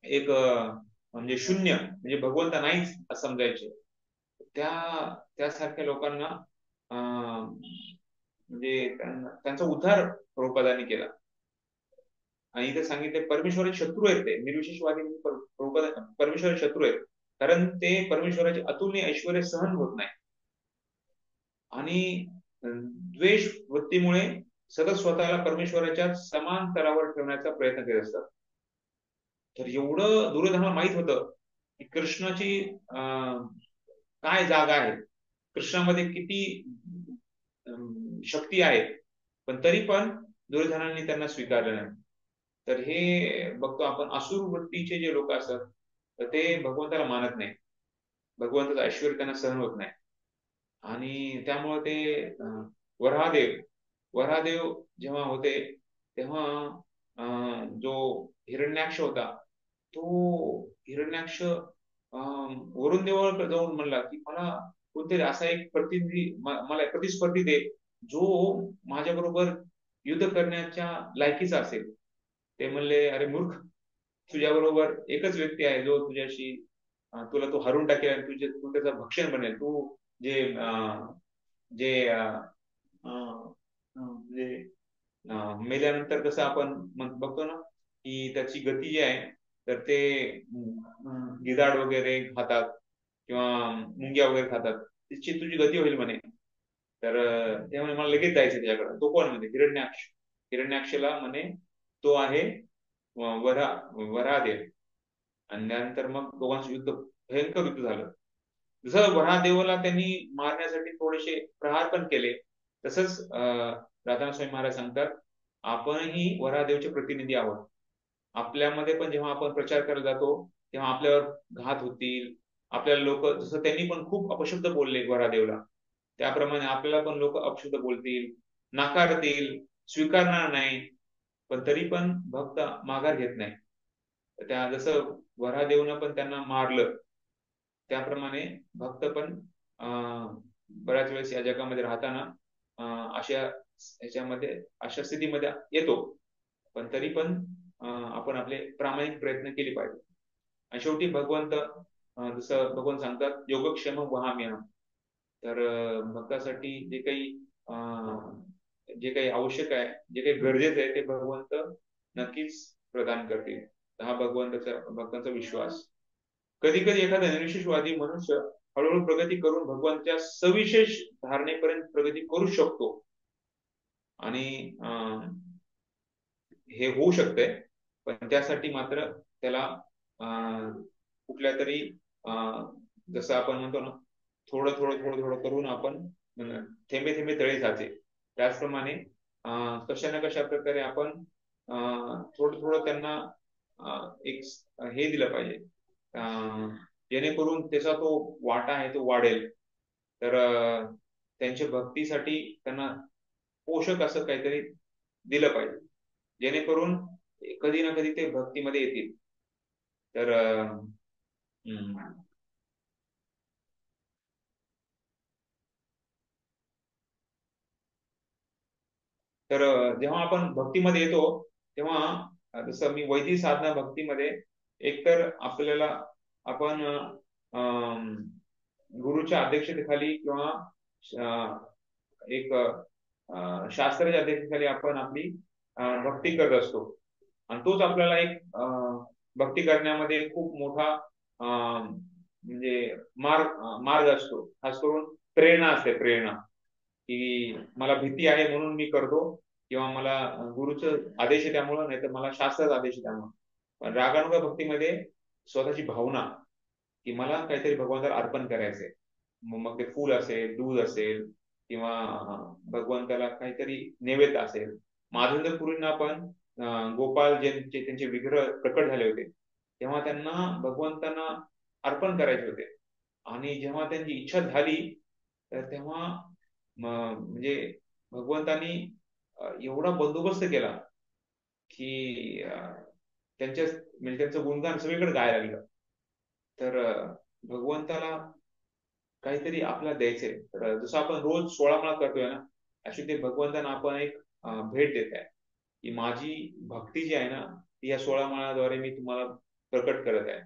एक म्हणजे शून्य म्हणजे भगवंत नाहीच असं समजायचे, त्यासारख्या लोकांना म्हणजे त्यांचा उद्धार प्रभुपादांनी केला. आणि इथे सांगितले परमेश्वराचे शत्रू आहेत ते निर्विशेषवादी परमेश्वराचे शत्रू आहेत, कारण ते परमेश्वराचे अतुलनीय ऐश्वर्य सहन होत नाही आणि द्वेष वृत्तीमुळे सतत स्वतःला परमेश्वराच्या समान स्तरावर ठेवण्याचा प्रयत्न करत असतात. तर एवढं दुर्योधनाला माहित होतं की कृष्णाची काय जागा आहे, कृष्णामध्ये किती शक्ती आहे, पण तरी पण दुर्योधनांनी त्यांना स्वीकारलं नाही. तर हे बघतो आपण असुर वृत्तीचे जे लोक असतात तर ते भगवंताला मानत नाही, भगवंताचं ऐश्वर्य त्यांना सहन होत नाही. आणि त्यामुळे ते वराहदेव जेव्हा होते तेव्हा जो हिरण्याक्ष होता तो हिरण्याक्ष वरुण देवावर जाऊन म्हणला की मला कोणतरी असा एक मला प्रतिस्पर्धी दे जो माझ्या बरोबर युद्ध करण्याच्या लायकीचा असेल. ते म्हणले अरे मूर्ख, तुझ्या बरोबर एकच व्यक्ती आहे जो तुझ्याशी तुला तो हरून टाकेल आणि तू त्याचं भक्षण बनेल. तू जे जे म्हणजे मेल्यानंतर कसं आपण बघतो ना की त्याची गती जी आहे तर ते गिधाड वगैरे खातात किंवा मुंग्या वगैरे खातात, त्याची तुझी गती होईल म्हणे. तर त्यामुळे मला लगेच जायचं त्याच्याकडे. तो कोण म्हणजे हिरण्याक्षला म्हणे तो आहे वराहदेव. आणि त्यानंतर मग दोघांचं युद्ध भयंकर युद्ध झालं. जसं वराहदेवाला त्यांनी मारण्यासाठी थोडेसे प्रहार पण केले, तसंच राधानाथ स्वामी महाराज सांगतात आपणही वराहदेवचे प्रतिनिधी आहोत. आपल्यामध्ये पण जेव्हा आपण प्रचार करायला जातो तेव्हा आपल्यावर घात होतील, आपल्याला लोक जसं त्यांनी पण खूप अपशब्द बोलले वराहदेवला, त्याप्रमाणे आपल्याला पण लोक अपशब्द बोलतील, नाकारतील, स्वीकारणार नाही, पण तरी पण भक्त माघार घेत नाही. त्या जसं वराहदेवनं पण त्यांना मारलं त्याप्रमाणे भक्त पण बऱ्याच वेळेस या जगामध्ये राहताना अशा स्थितीमध्ये येतो, पण तरी पण आपण आपले प्रामाणिक प्रयत्न केले पाहिजे. आणि शेवटी भगवंत जसं भगवंत सांगतात योगक्षेम वहाम्यहम, तर भक्तासाठी जे काही आवश्यक आहे, जे काही गरजेचं आहे ते भगवंत नक्कीच प्रदान करतील. हा भक्तांचा विश्वास. कधी कधी एखादा निर्विशेषवादी मनुष्य हळूहळू प्रगती करून भगवंताच्या सविशेष धारणेपर्यंत प्रगती करू शकतो आणि हे होऊ शकते, पण त्यासाठी मात्र त्याला कुठल्या तरी जसं आपण म्हणतो ना थोडं थोडं थोडं थोडं करून आपण थेंबे थेंबे तळे साचे, त्याचप्रमाणे कशा ना कशा प्रकारे आपण थोडं थोडं त्यांना एक हे दिलं पाहिजे, जेणेकरून त्याचा तो वाटा आहे तो वाढेल. तर त्यांच्या भक्तीसाठी त्यांना पोषक असं काहीतरी दिलं पाहिजे, जेणेकरून कधी ना कधी ते भक्तीमध्ये येतील. तर जेव्हा आपण भक्तीमध्ये येतो तेव्हा जसं मी वैदिक साधना भक्तीमध्ये एकतर आपल्याला आपण गुरुच्या अध्यक्षतेखाली किंवा एक शास्त्राच्या अध्यक्षतेखाली आपण आपली भक्ती करत असतो, आणि तोच आपल्याला एक भक्ती करण्यामध्ये खूप मोठा म्हणजे मार्ग असतो. खास करून प्रेरणा असते, प्रेरणा की मला भीती आहे म्हणून मी करतो, किंवा मला गुरुचं आदेश आहे त्यामुळं, नाही तर मला शास्त्राचा आदेश आहे त्यामुळं. पण रागानुगा भक्तीमध्ये स्वतःची भावना की मला काहीतरी भगवंताला अर्पण करायचंय, मग ते फूल असेल, दूध असेल, किंवा भगवंताला काहीतरी नैवेद्य असेल. माधवेंद्र पुरींना पण गोपाल ज्यांचे त्यांचे विग्रह प्रकट झाले होते तेव्हा त्यांना भगवंतांना अर्पण करायचे होते. आणि जेव्हा त्यांची इच्छा झाली तर तेव्हा म्हणजे भगवंतांनी एवढा बंदोबस्त केला की त्यांच्या म्हणजे त्यांचं गुणगान सगळीकडे गायला लागलं. तर भगवंताला काहीतरी आपल्याला द्यायचंय. तर जसं आपण रोज 16 माळा करतोय ना, अशी ते भगवंतांना आपण एक भेट देत आहे की माझी भक्ती जी आहे ना ती या 16 माळाद्वारे मी तुम्हाला प्रकट करत आहे.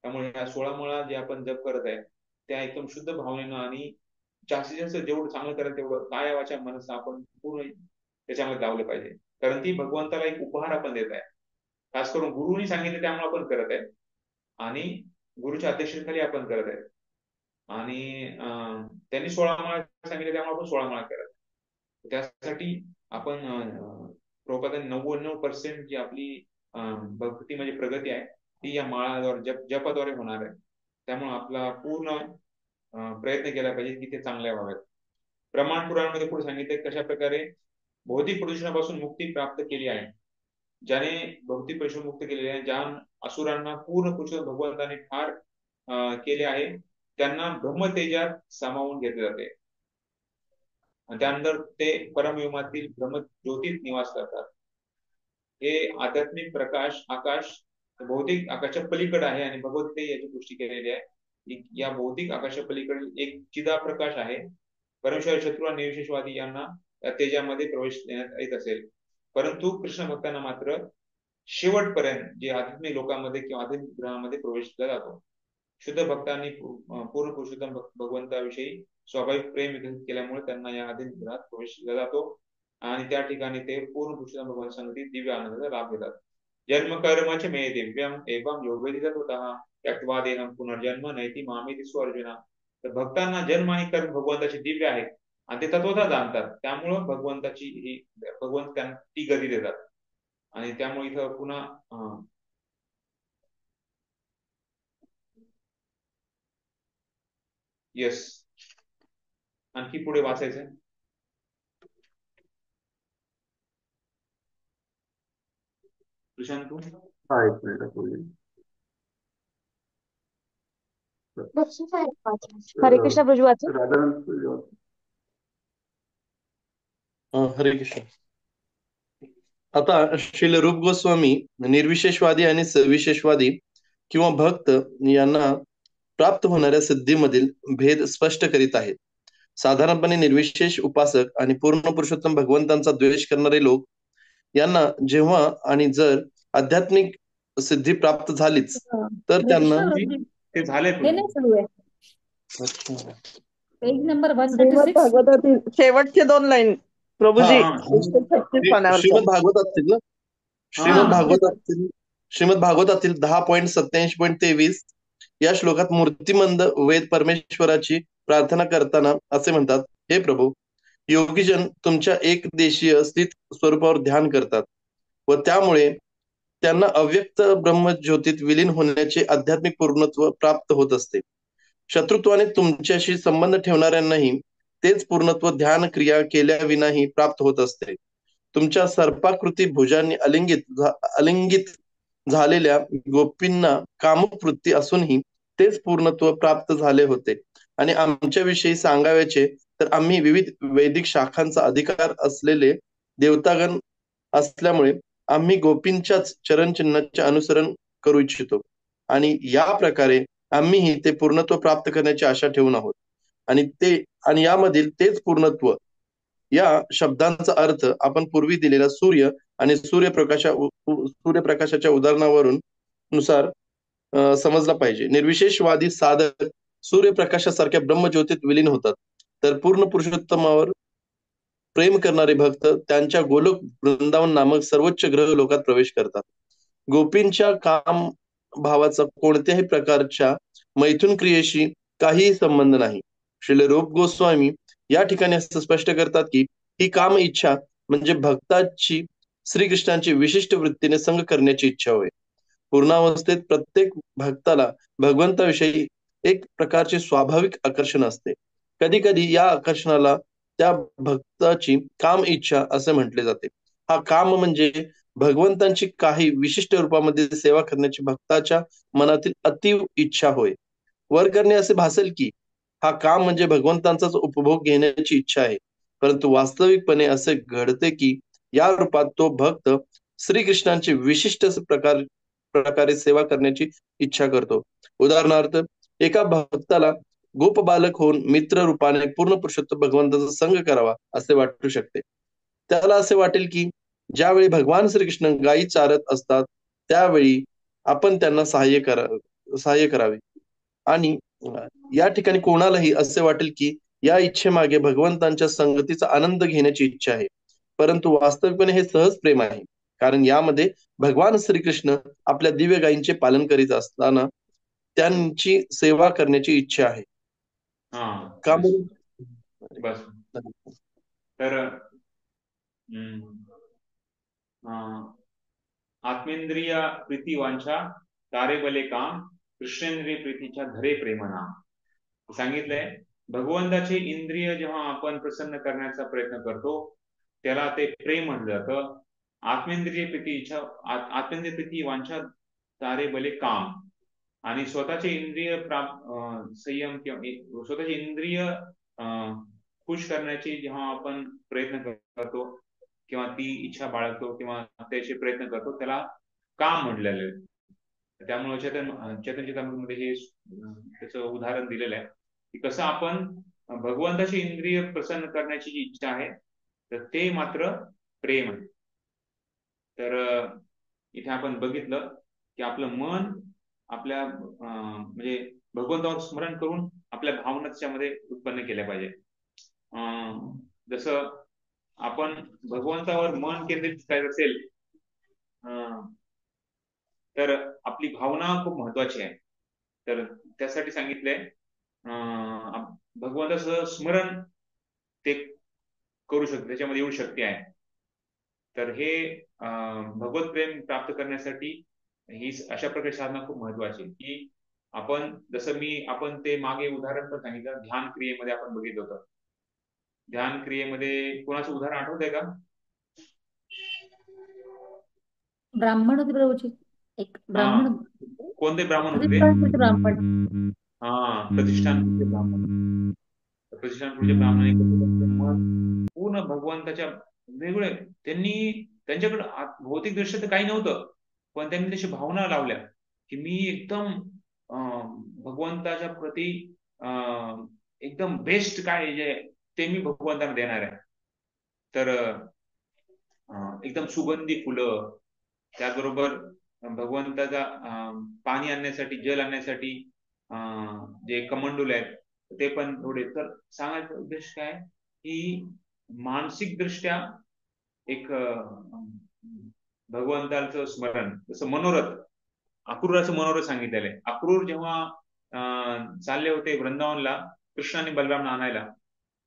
त्यामुळे या 16 माळा जे आपण जप करत आहे त्या एकदम शुद्ध भावनेनं आणि जास्तीत जास्त जेवढं चांगलं करेल तेवढं काया वाचा मनस आपण पूर्ण त्याच्यामध्ये लावलं पाहिजे. कारण ती भगवंताला एक उपहार आपण देत आहे. खास करून गुरुनी सांगितलं त्यामुळे आपण करत आहे आणि गुरुच्या अध्यक्षतेखाली आपण करत आहे. आणि त्यांनी 16 माळा सांगितले त्यामुळे आपण 16 माळा करत. त्यासाठी आपण प्रभुपादांनी 99% जी आपली भक्ती म्हणजे प्रगती आहे ती या माळाद्वारे जपाद्वारे होणार आहे. त्यामुळे आपला पूर्ण प्रयत्न केला पाहिजे की ते चांगल्या व्हावेत. प्रमाण पुराणामध्ये पुढे सांगितले कशा प्रकारे भौतिक प्रदूषणापासून मुक्ती प्राप्त केली आहे. ज्याने भौतिक प्रदूषण मुक्त केलेले आहे, ज्या असुरांना पूर्ण पुरुष भगवंताने ठार केले आहे त्यांना ब्रह्मतेजात सामावून घेतले जाते. आणि त्यानंतर ते परमयुगातील ब्रह्मज्योतीत निवास करतात. हे आध्यात्मिक प्रकाश आकाश भौतिक आकाशाच्या पलीकडे आहे आणि भगवद्गीते याची पुष्टी केलेली आहे. या भौतिक आकाशाच्या पलीकडे एक चिदा प्रकाश आहे. परमेश्वर शत्रू आणि निर्विशेषवादी यांना त्या तेजामध्ये प्रवेश देण्यात येत असेल, परंतु कृष्ण भक्तांना मात्र शेवटपर्यंत जे आध्यात्मिक लोकांमध्ये किंवा आध्यात्मिक ग्रहामध्ये प्रवेश दिला जातो. शुद्ध भक्तांनी पूर्ण पुरुषोत्तम भगवंताविषयी स्वाभाविक प्रेम विकसित केल्यामुळे त्यांना या आध्यात्मिक ग्रहात प्रवेश दिला जातो आणि त्या ठिकाणी ते पूर्ण पुरुषोत्तम भगवान संगती दिव्य आनंदाचा लाभ घेतात. जन्म कर्मच मे दिव्यम एवं योगविदित होता त्यक्त्वा देहं पुनर्जन्म नैति मामेति स्वअर्जुना. तर भक्तांना जन्म आणि कर्म भगवंताचे दिव्य आहे आणि ते तत्वतः जाणतात. त्यामुळं भगवंताची ही भगवंत त्यांना ती गती देतात. आणि त्यामुळे इथं पुन्हा येस आणखी पुढे वाचायचं. प्रशांत तू हा एक मिनिट बोलली. हरे कृष्ण ब्रजवाची राधानंद हरे कृष्ण. आता श्रील रूप गोस्वामी निर्विशेषवादी आणि सविशेषवादी किंवा भक्त यांना प्राप्त होणाऱ्या सिद्धीमधील भेद स्पष्ट करीत आहेत. साधारणपणे निर्विशेष उपासक आणि पूर्ण पुरुषोत्तम भगवंतांचा द्वेष करणारे लोक यांना जेव्हा आणि जर आध्यात्मिक सिद्धी प्राप्त झालीच तर त्यांना ते झाले पेज नंबर श्रीमद भागवतातील शेवटचे 2 लाईन प्रभूजी श्रीमद भागवतातील ना श्रीमद भागवतातील 10.87.23 या श्लोकात मूर्तिमंद वेद परमेश्वराची प्रार्थना करताना असे म्हणतात, हे प्रभू, योगीजन तुमच्या एक देशीय स्थित स्वरूपावर ध्यान करतात व त्यामुळे त्यांना अव्यक्त ब्रह्मज्योतीत विलीन होण्याचे आध्यात्मिक पूर्णत्व प्राप्त होत असते. शत्रुत्वाने तुमच्याशी संबंध ठेवणाऱ्यांनाही तेच पूर्णत्व ध्यान क्रिया केल्याविनाही प्राप्त होत असते. तुमच्या सर्पाकृती भुजांनी अलिंगित झालेल्या गोपींना कामुक वृत्ती असूनही तेच पूर्णत्व प्राप्त झाले होते. आणि आमच्याविषयी सांगायचे तर आम्ही विविध वैदिक शाखांचा अधिकार असलेले देवतागण असल्यामुळे आम्ही गोपींच्याच चरणचिन्हाचे अनुसरण करू इच्छितो आणि या प्रकारे आम्हीही ते पूर्णत्व प्राप्त करण्याची आशा ठेवून आहोत. आणि यामधील तेच पूर्णत्व या शब्दांचा अर्थ आपण पूर्वी दिलेला सूर्य आणि सूर्यप्रकाशाच्या उदाहरणावरून नुसार समजला पाहिजे. निर्विशेषवादी साधक सूर्यप्रकाशासारख्या ब्रह्मज्योतीत विलीन होतात, तर पूर्ण पुरुषोत्तमावर प्रेम करणारे भक्त त्यांच्या गोलोक वृंदावन नामक सर्वोच्च ग्रह लोकात प्रवेश करतात. गोपींच्या काम भावाचा कोणत्याही प्रकारच्या मैथुन क्रियेशी काहीही संबंध नाही. श्रील रूप गोस्वामी या ठिकाणी असं स्पष्ट करतात की ही काम इच्छा म्हणजे भक्ताची श्रीकृष्णांची विशिष्ट वृत्तीने संग करण्याची इच्छा होय. पूर्णावस्थेत प्रत्येक भक्ताला भगवंताविषयी एक प्रकारचे स्वाभाविक आकर्षण असते. कधी कधी या आकर्षणाला त्या भक्ताची काम इच्छा असे म्हटले जाते. हा काम म्हणजे भगवंतांची काही विशिष्ट रूपामध्ये सेवा करण्याची भक्ताच्या मनातील अतीव इच्छा होय. वर करणे असे भासेल की हा काम म्हणजे भगवंतांचाच उपभोग घेण्याची इच्छा आहे, परंतु वास्तविकपणे असे घडते की या रूपात तो भक्त श्रीकृष्णांची विशिष्ट प्रकारे सेवा करण्याची इच्छा करतो. उदाहरणार्थ, एका भक्ताला गोप बालक होऊन मित्र रूपाने पूर्ण पुरुषोत्तम भगवंताचा संग करावा असे वाटू शकते. त्याला असे वाटेल की ज्यावेळी भगवान श्रीकृष्ण गायी चारत असतात त्यावेळी आपण त्यांना सहाय्य करावे. आणि या ठिकाणी कोणालाही असे वाटेल की या इच्छेमागे भगवंतांच्या संगतीचा आनंद घेण्याची इच्छा आहे, परंतु वास्तविकपणे हे सहज प्रेम आहे, कारण यामध्ये भगवान श्रीकृष्ण आपल्या दिव्य गायींचे पालन करीत असताना त्यांची सेवा करण्याची इच्छा आहे. का बस. तर आत्मेंद्रिय प्रीती वांछा तारे बले काम, कृष्णेंद्रिय प्रीतीच्या धरे प्रेमना सांगितलंय. भगवंताचे इंद्रिय जेव्हा आपण प्रसन्न करण्याचा प्रयत्न करतो त्याला ते प्रेम म्हटलं जातं. आत्मेंद्रिय प्रीती वांछा तारे बले काम, आणि स्वतःचे इंद्रिय संयम किंवा स्वतःचे इंद्रिय खुश करण्याची जेव्हा आपण प्रयत्न करतो किंवा ती इच्छा बाळगतो किंवा त्याचे प्रयत्न करतो त्याला काम म्हटलेलं आहे. त्यामुळे चैतन्यचरितामृतमध्ये हे त्याचं उदाहरण दिलेलं आहे की कसं आपण भगवंताची इंद्रिय प्रसन्न करण्याची जी इच्छा आहे तर ते मात्र प्रेम आहे. तर इथे आपण बघितलं की आपलं मन आपल्या म्हणजे भगवंतावर स्मरण करून आपल्या भावना त्याच्यामध्ये उत्पन्न केल्या पाहिजे. जसं आपण भगवंतावर मन केंद्रित करायचं असेल तर आपली भावना खूप महत्वाची आहे. तर त्यासाठी सांगितलंय भगवंताचं स्मरण ते करू शकते, त्याच्यामध्ये एवढी शक्ती आहे. तर हे भगवत प्रेम प्राप्त करण्यासाठी ही अशा प्रकारची साधना खूप महत्वाची की आपण आपण ते मागे उदाहरण पण सांगितलं, ध्यान क्रियेमध्ये आपण बघितलं होतं. ध्यान क्रियेमध्ये कोणाचं उदाहरण आठवतंय का? ब्राह्मण होते प्रभूजी, एक ब्राह्मण. कोणते ब्राह्मण होते? ब्राह्मण. प्रतिष्ठानपूरचे ब्राह्मण. प्रतिष्ठानपूरचे ब्राह्मण पूर्ण भगवंताच्या वेगळे, त्यांच्याकडे भौतिक दृष्ट्या तर काही नव्हतं, पण त्यांनी तशी भावना लावल्या की मी एकदम भगवंताच्या प्रती एकदम बेस्ट काय जे ते मी भगवंतांना देणार आहे. तर एकदम सुगंधी फुलं, त्याचबरोबर भगवंताचा पाणी आणण्यासाठी, जल आणण्यासाठी जे कमंडूल आहेत ते पण थोडे. तर सांगायचा उद्देश काय की मानसिक दृष्ट्या एक भगवंताचं स्मरण, जसं मनोरथ, अक्रूराचं मनोरथ सांगितलेलं आहे. अक्रूर जेव्हा चालले होते वृंदावनला कृष्ण आणि बलरामला आणायला,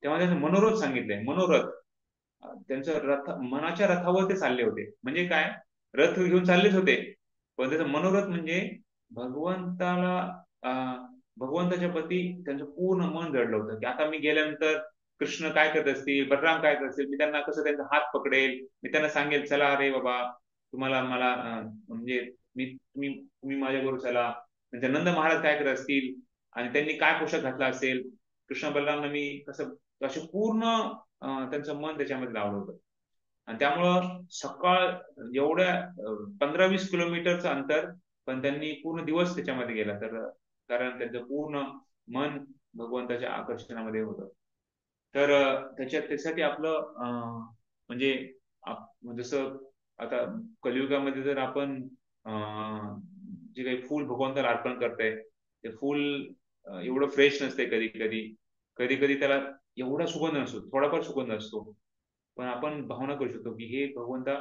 तेव्हा त्यांचं मनोरथ सांगितलंय. मनोरथ त्यांचं मनाच्या रथावर ते चालले होते. म्हणजे काय, रथ घेऊन चाललेच होते, पण त्याचं मनोरथ म्हणजे भगवंताच्या प्रती त्यांचं पूर्ण मन जडलं होतं की आता मी गेल्यानंतर कृष्ण काय करत असतील, बलराम काय करत असतील, मी त्यांना कसं त्यांचा हात पकडेल, मी त्यांना सांगेल चला अरे बाबा तुम्हाला मला म्हणजे तुम्ही माझ्याबरोबर चला. त्यांच्या नंद महाराज काय करत असतील आणि त्यांनी काय पोशाख घातला असेल, कृष्ण बलरामना मी कसं, असे पूर्ण त्यांचं मन त्याच्यामध्ये लावलं होतं. आणि त्यामुळं सकाळ एवढ्या 15-20 किलोमीटरचं अंतर, पण त्यांनी पूर्ण दिवस त्याच्यामध्ये गेला. तर कारण त्यांचं पूर्ण मन भगवंताच्या आकर्षणामध्ये होतं. तर त्यासाठी आपलं म्हणजे जसं आता कलियुगामध्ये जर आपण जे काही फूल भगवंताला अर्पण करताय ते फूल एवढं फ्रेश नसते, कधी त्याला एवढा सुगंध नसतो, थोडाफार सुगंध असतो. पण आपण भावना करू शकतो की हे भगवंता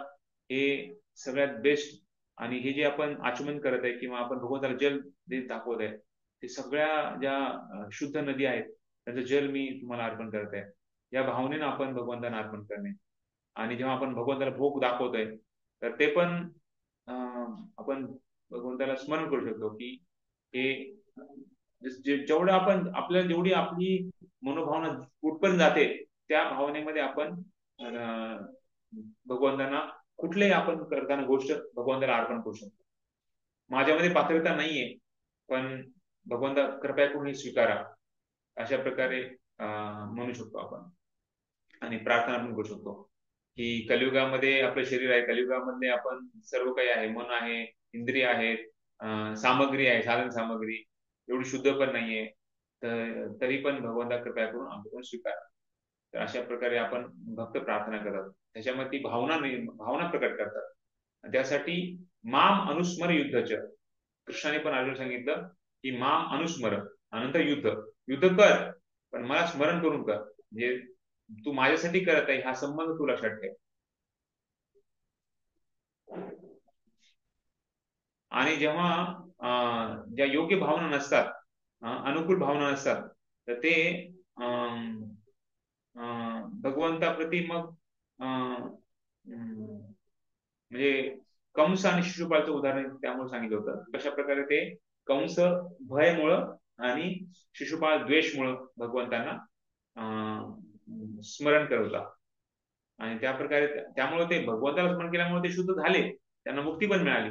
हे सगळ्यात बेस्ट, आणि हे जे आपण आचमन करत आहे किंवा आपण भगवंताला जल दाखवत आहे ते सगळ्या ज्या शुद्ध नदी आहेत त्याचं जल मी तुम्हाला अर्पण करत आहे, या भावनेनं आपण भगवंतांना अर्पण करणे. आणि जेव्हा आपण भगवंताला भोग दाखवतोय तर ते पण आपण भगवंताला स्मरण करू शकतो की हे जेवढं आपण आपल्याला जेवढी आपली मनोभावना कुठपर्यंत जाते त्या भावनेमध्ये आपण भगवंतांना कुठलेही आपण करताना गोष्ट भगवंताला अर्पण करू शकतो. माझ्यामध्ये पात्रता नाहीये, पण भगवंता कृपया करून स्वीकारा, अशा प्रकारे म्हणू शकतो आपण. आणि प्रार्थना पण करू शकतो की कलियुगामध्ये आपलं शरीर आहे, कलियुगामध्ये आपण सर्व काही आहे, मन आहे, इंद्रिय आहेत, सामग्री आहे, साधन सामग्री एवढी शुद्ध पण नाहीये, तरी पण भगवंता कृपया करून आमच्याकडून स्वीकारा. तर अशा प्रकारे आपण भक्त प्रार्थना करतात, त्याच्यामध्ये ती भावना प्रकट करतात. त्यासाठी माम अनुस्मर युद्धच, कृष्णाने पण अर्जुन सांगितलं की माम अनुस्मर, अनंतर युद्ध कर, पण मला स्मरण करून कर, म्हणजे तू माझ्यासाठी करत आहे हा संबंध तू लक्षात ठेव. आणि जेव्हा ज्या योग्य भावना नसतात, अनुकूल भावना नसतात, तर ते भगवंताप्रती मग म्हणजे कंस आणि शिशुपालचं उदाहरण त्यामुळे सांगितलं होतं. कशा प्रकारे ते कंस भयमुळं आणि शिशुपाल द्वेषमुळं भगवंतांना स्मरण करवता, आणि त्या प्रकारे त्यामुळे ते भगवंताला स्मरण केल्यामुळे ते शुद्ध झाले, त्यांना मुक्ती पण मिळाली,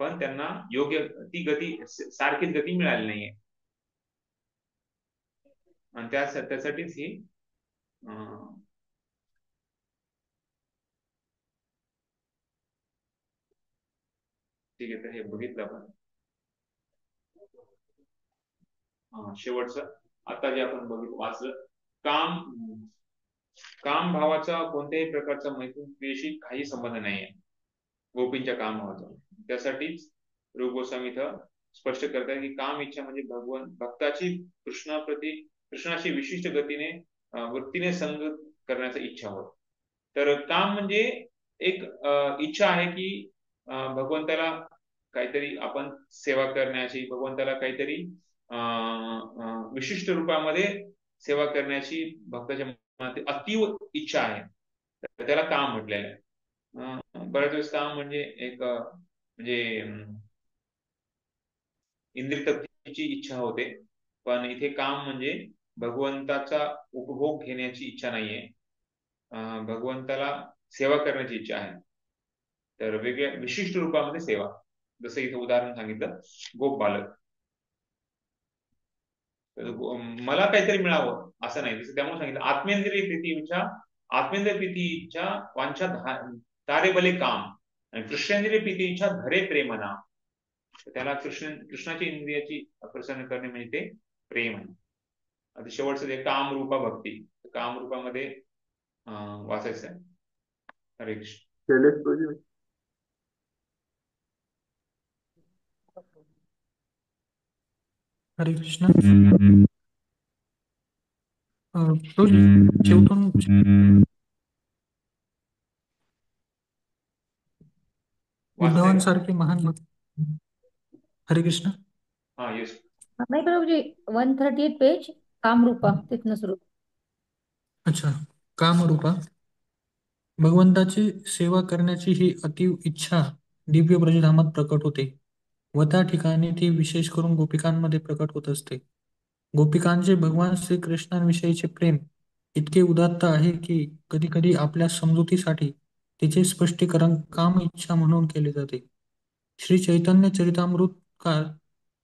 पण त्यांना योग्य ती गती सारखीच गती मिळाली नाहीये. आणि त्यासाठीच ही ठीक आहे. तर हे बघितलं आपण. शेवटचं आता जे आपण वाचलं, काम भावाचा कोणत्याही प्रकारचा मैथुन क्रियेशी काही संबंध नाहीये, गोपींच्या काम भावाचा. त्यासाठीच रूप गोस्वामी इथं स्पष्ट करतात की काम इच्छा म्हणजे भक्ताची कृष्णाशी विशिष्ट गतीने वृत्तीने संग करण्याचा इच्छा होय. तर काम म्हणजे एक इच्छा आहे की भगवंताला काहीतरी आपण सेवा करण्याची, भगवंताला काहीतरी विशिष्ट रूपामध्ये सेवा करण्याची भक्ताच्या मनात अतीव इच्छा आहे, तर त्याला काम म्हटलेलं आहे. बऱ्याच वेळेस काम म्हणजे एक म्हणजे इंद्रिय तृप्तीची इच्छा होते, पण इथे काम म्हणजे भगवंताचा उपभोग घेण्याची इच्छा नाहीये, भगवंताला सेवा करण्याची इच्छा आहे. तर वेगळ्या विशिष्ट रूपामध्ये सेवा, जसं इथं उदाहरण सांगितलं गोप बालक, मला काहीतरी मिळावं असं नाही, जसं त्यामुळे सांगितलं आत्मेंद्रिय प्रीतीच्या वांछा तारे भले काम, आणि कृष्णेंद्रिय प्रीतीच्या धरे प्रेमना. त्याला कृष्णाची इंद्रियाची प्रसन्न करणे म्हणजे ते प्रेम आहे. आता शेवटचं ते कामरूपा भक्ती, कामरूपामध्ये वाचायचं आहे. हरे कृष्ण. हरे कृष्ण. उद्धवांसारखे महान भक्त. हरे कृष्ण. नाही प्रभूजी, 138 पेज, कामरूपा तिथनं सुरू. अच्छा, कामरूपा. भगवंताची सेवा करण्याची ही अतीव इच्छा दिव्य ब्रजधामात प्रकट होते व त्या ठिकाणी ती विशेष करून गोपिकांमध्ये प्रकट होत असते. गोपिकांचे भगवान श्रीकृष्णांविषयीचे प्रेम इतके उदात्त आहे की कधी कधी आपल्या समजुतीसाठी तिचे स्पष्टीकरण काम इच्छा म्हणून केले जाते. श्री चैतन्य चरितामृतकार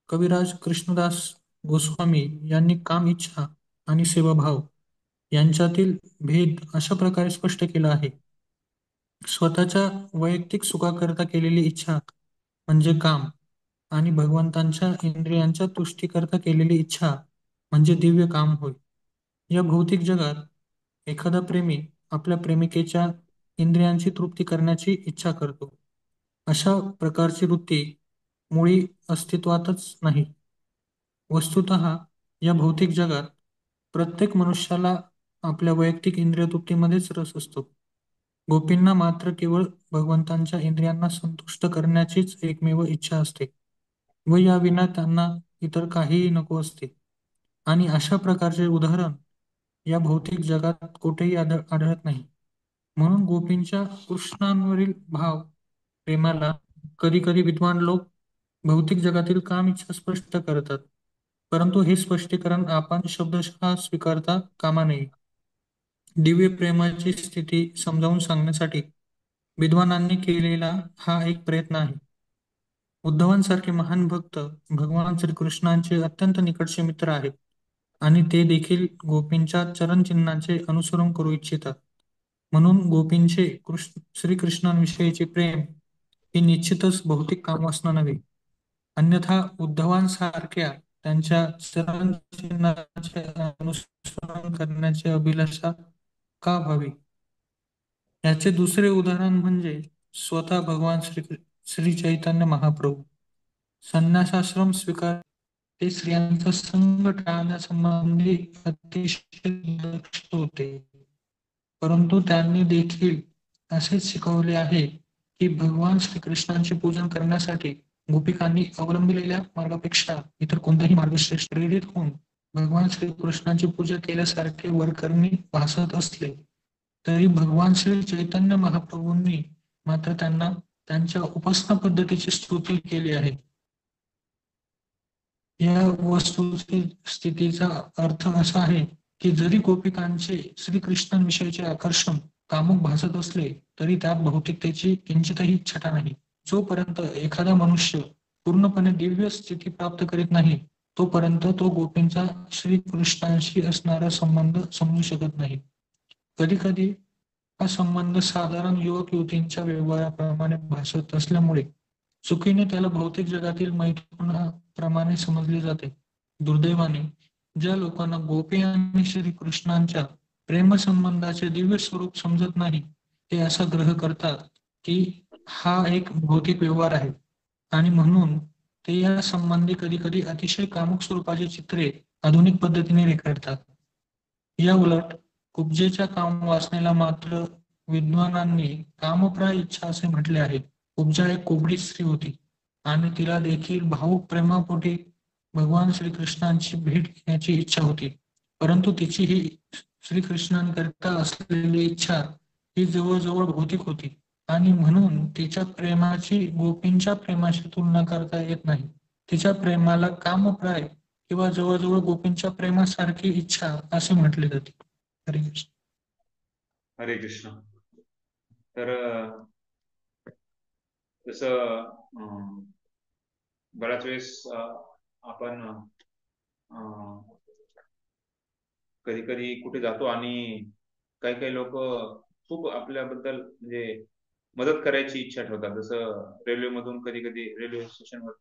कविराज कृष्णदास गोस्वामी यांनी काम इच्छा आणि सेवाभाव यांच्यातील भेद अशा प्रकारे स्पष्ट केला आहे. स्वतःच्या वैयक्तिक सुखाकरता केलेली इच्छा म्हणजे काम, आणि भगवंतांच्या इंद्रियांच्या तुष्टीकरता केलेली इच्छा म्हणजे दिव्य काम होय. या भौतिक जगात एखादा प्रेमी आपल्या प्रेमिकेच्या इंद्रियांची तृप्ती करण्याची इच्छा करतो. अशा प्रकारची वृत्ती मुळी अस्तित्वातच नाही. वस्तुतः या भौतिक जगात प्रत्येक मनुष्याला आपल्या वैयक्तिक इंद्रिय तृप्तीमध्येच रस असतो. गोपींना मात्र केवळ भगवंतांच्या इंद्रियांना संतुष्ट करण्याचीच एकमेव इच्छा असते व या विना त्यांना इतर काहीही नको असते. आणि अशा प्रकारचे उदाहरण या भौतिक जगात कुठेही आढळत नाही. म्हणून गोपींच्या कृष्णांवरील भाव प्रेमाला कधी कधी विद्वान लोक भौतिक जगातील काम इच्छा स्पष्ट करतात, परंतु हे स्पष्टीकरण आपण शब्दशः स्वीकारता कामा नये. दिव्य प्रेमाची स्थिती समजावून सांगण्यासाठी विद्वानांनी केलेला हा एक प्रयत्न आहे. उद्धवांसारखे महान भक्त भगवान श्रीकृष्णांचे अत्यंत निकटचे मित्र आहेत आणि ते देखील गोपींच्या चरणचिन्हांचे अनुसरण करू इच्छितात. म्हणून गोपींचे श्रीकृष्णांविषयीचे प्रेम हे निश्चितच भौतिक कामवासना नव्हे. अन्यथा उद्धवांसारख्या त्यांच्या चरणचिन्हांचे अनुसरण करण्याची अभिलाषा का व्हावी? याचे दुसरे उदाहरण म्हणजे स्वतः भगवान श्री चैतन्य महाप्रभू. संन्यासाश्रम स्वीकार ते स्त्रियांचा संग टाळण्यासंबंधी अतिशय दक्ष होते, परंतु त्यांनी देखील असेच शिकवले आहे की भगवान श्रीकृष्णांचे पूजन करण्यासाठी गोपिकांनी अवलंबिलेल्या मार्गापेक्षा इतर कोणताही मार्ग श्रेष्ठ. प्रेरित होऊन भगवान श्रीकृष्णांची पूजा केल्यासारखे वरकरणी भासत असले तरी भगवान श्री चैतन्य महाप्रभूंनी मात्र त्यांना त्यांच्या उपासना पद्धतीची स्तुती केली आहे. या वस्तुस्थितीचा अर्थ असा आहे की जरी गोपिकांचे श्रीकृष्णांविषयीचे आकर्षण कामुक भासत असले तरी त्यात भौतिकतेची किंचितही छटा नाही. जोपर्यंत एखादा मनुष्य पूर्णपणे दिव्य स्थिती प्राप्त करीत नाही तोपर्यंत तो गोपींचा श्रीकृष्णांशी असणारा संबंध समजू शकत नाही. कधी कधी हा संबंध साधारण युवक युवतींच्या व्यवहाराप्रमाणे भासत असल्यामुळे चुकीने त्याला भौतिक जगातील मैथुनाप्रमाणे समजले जाते. दुर्दैवाने ज्या लोकांना गोपी आणि श्रीकृष्णांच्या प्रेमसंबंधाचे दिव्य स्वरूप समजत नाही ते असा ग्रह करतात की हा एक भौतिक व्यवहार आहे आणि म्हणून ते या संबंधी कधी कधी अतिशय कामुक स्वरूपाची चित्रे आधुनिक पद्धतीने रेखाटतात. या उलट कुब्जेच्या काम वासनेला मात्र विद्वानांनी कामप्राय इच्छा असे म्हटले आहे. कुब्जा एक कोबडी स्त्री होती आणि तिला देखील भावुक प्रेमापोटी भगवान श्रीकृष्णांची भेट घेण्याची इच्छा होती, परंतु तिची ही श्रीकृष्णांकरिता असलेली इच्छा ही जवळजवळ भौतिक होती आणि म्हणून तिच्या प्रेमाची गोपींच्या प्रेमाशी तुलना करता येत नाही. तिच्या प्रेमाला कामप्राय किंवा जवळजवळ गोपींच्या प्रेमासारखी इच्छा असे म्हटले जाते. हरे कृष्ण. हरे कृष्ण. तर जसं बऱ्याच वेळेस आपण कधी कधी कुठे जातो आणि काही काही लोक खूप आपल्याबद्दल म्हणजे मदत करायची इच्छा ठेवतात. जसं रेल्वेमधून कधी कधी रेल्वे स्टेशनवर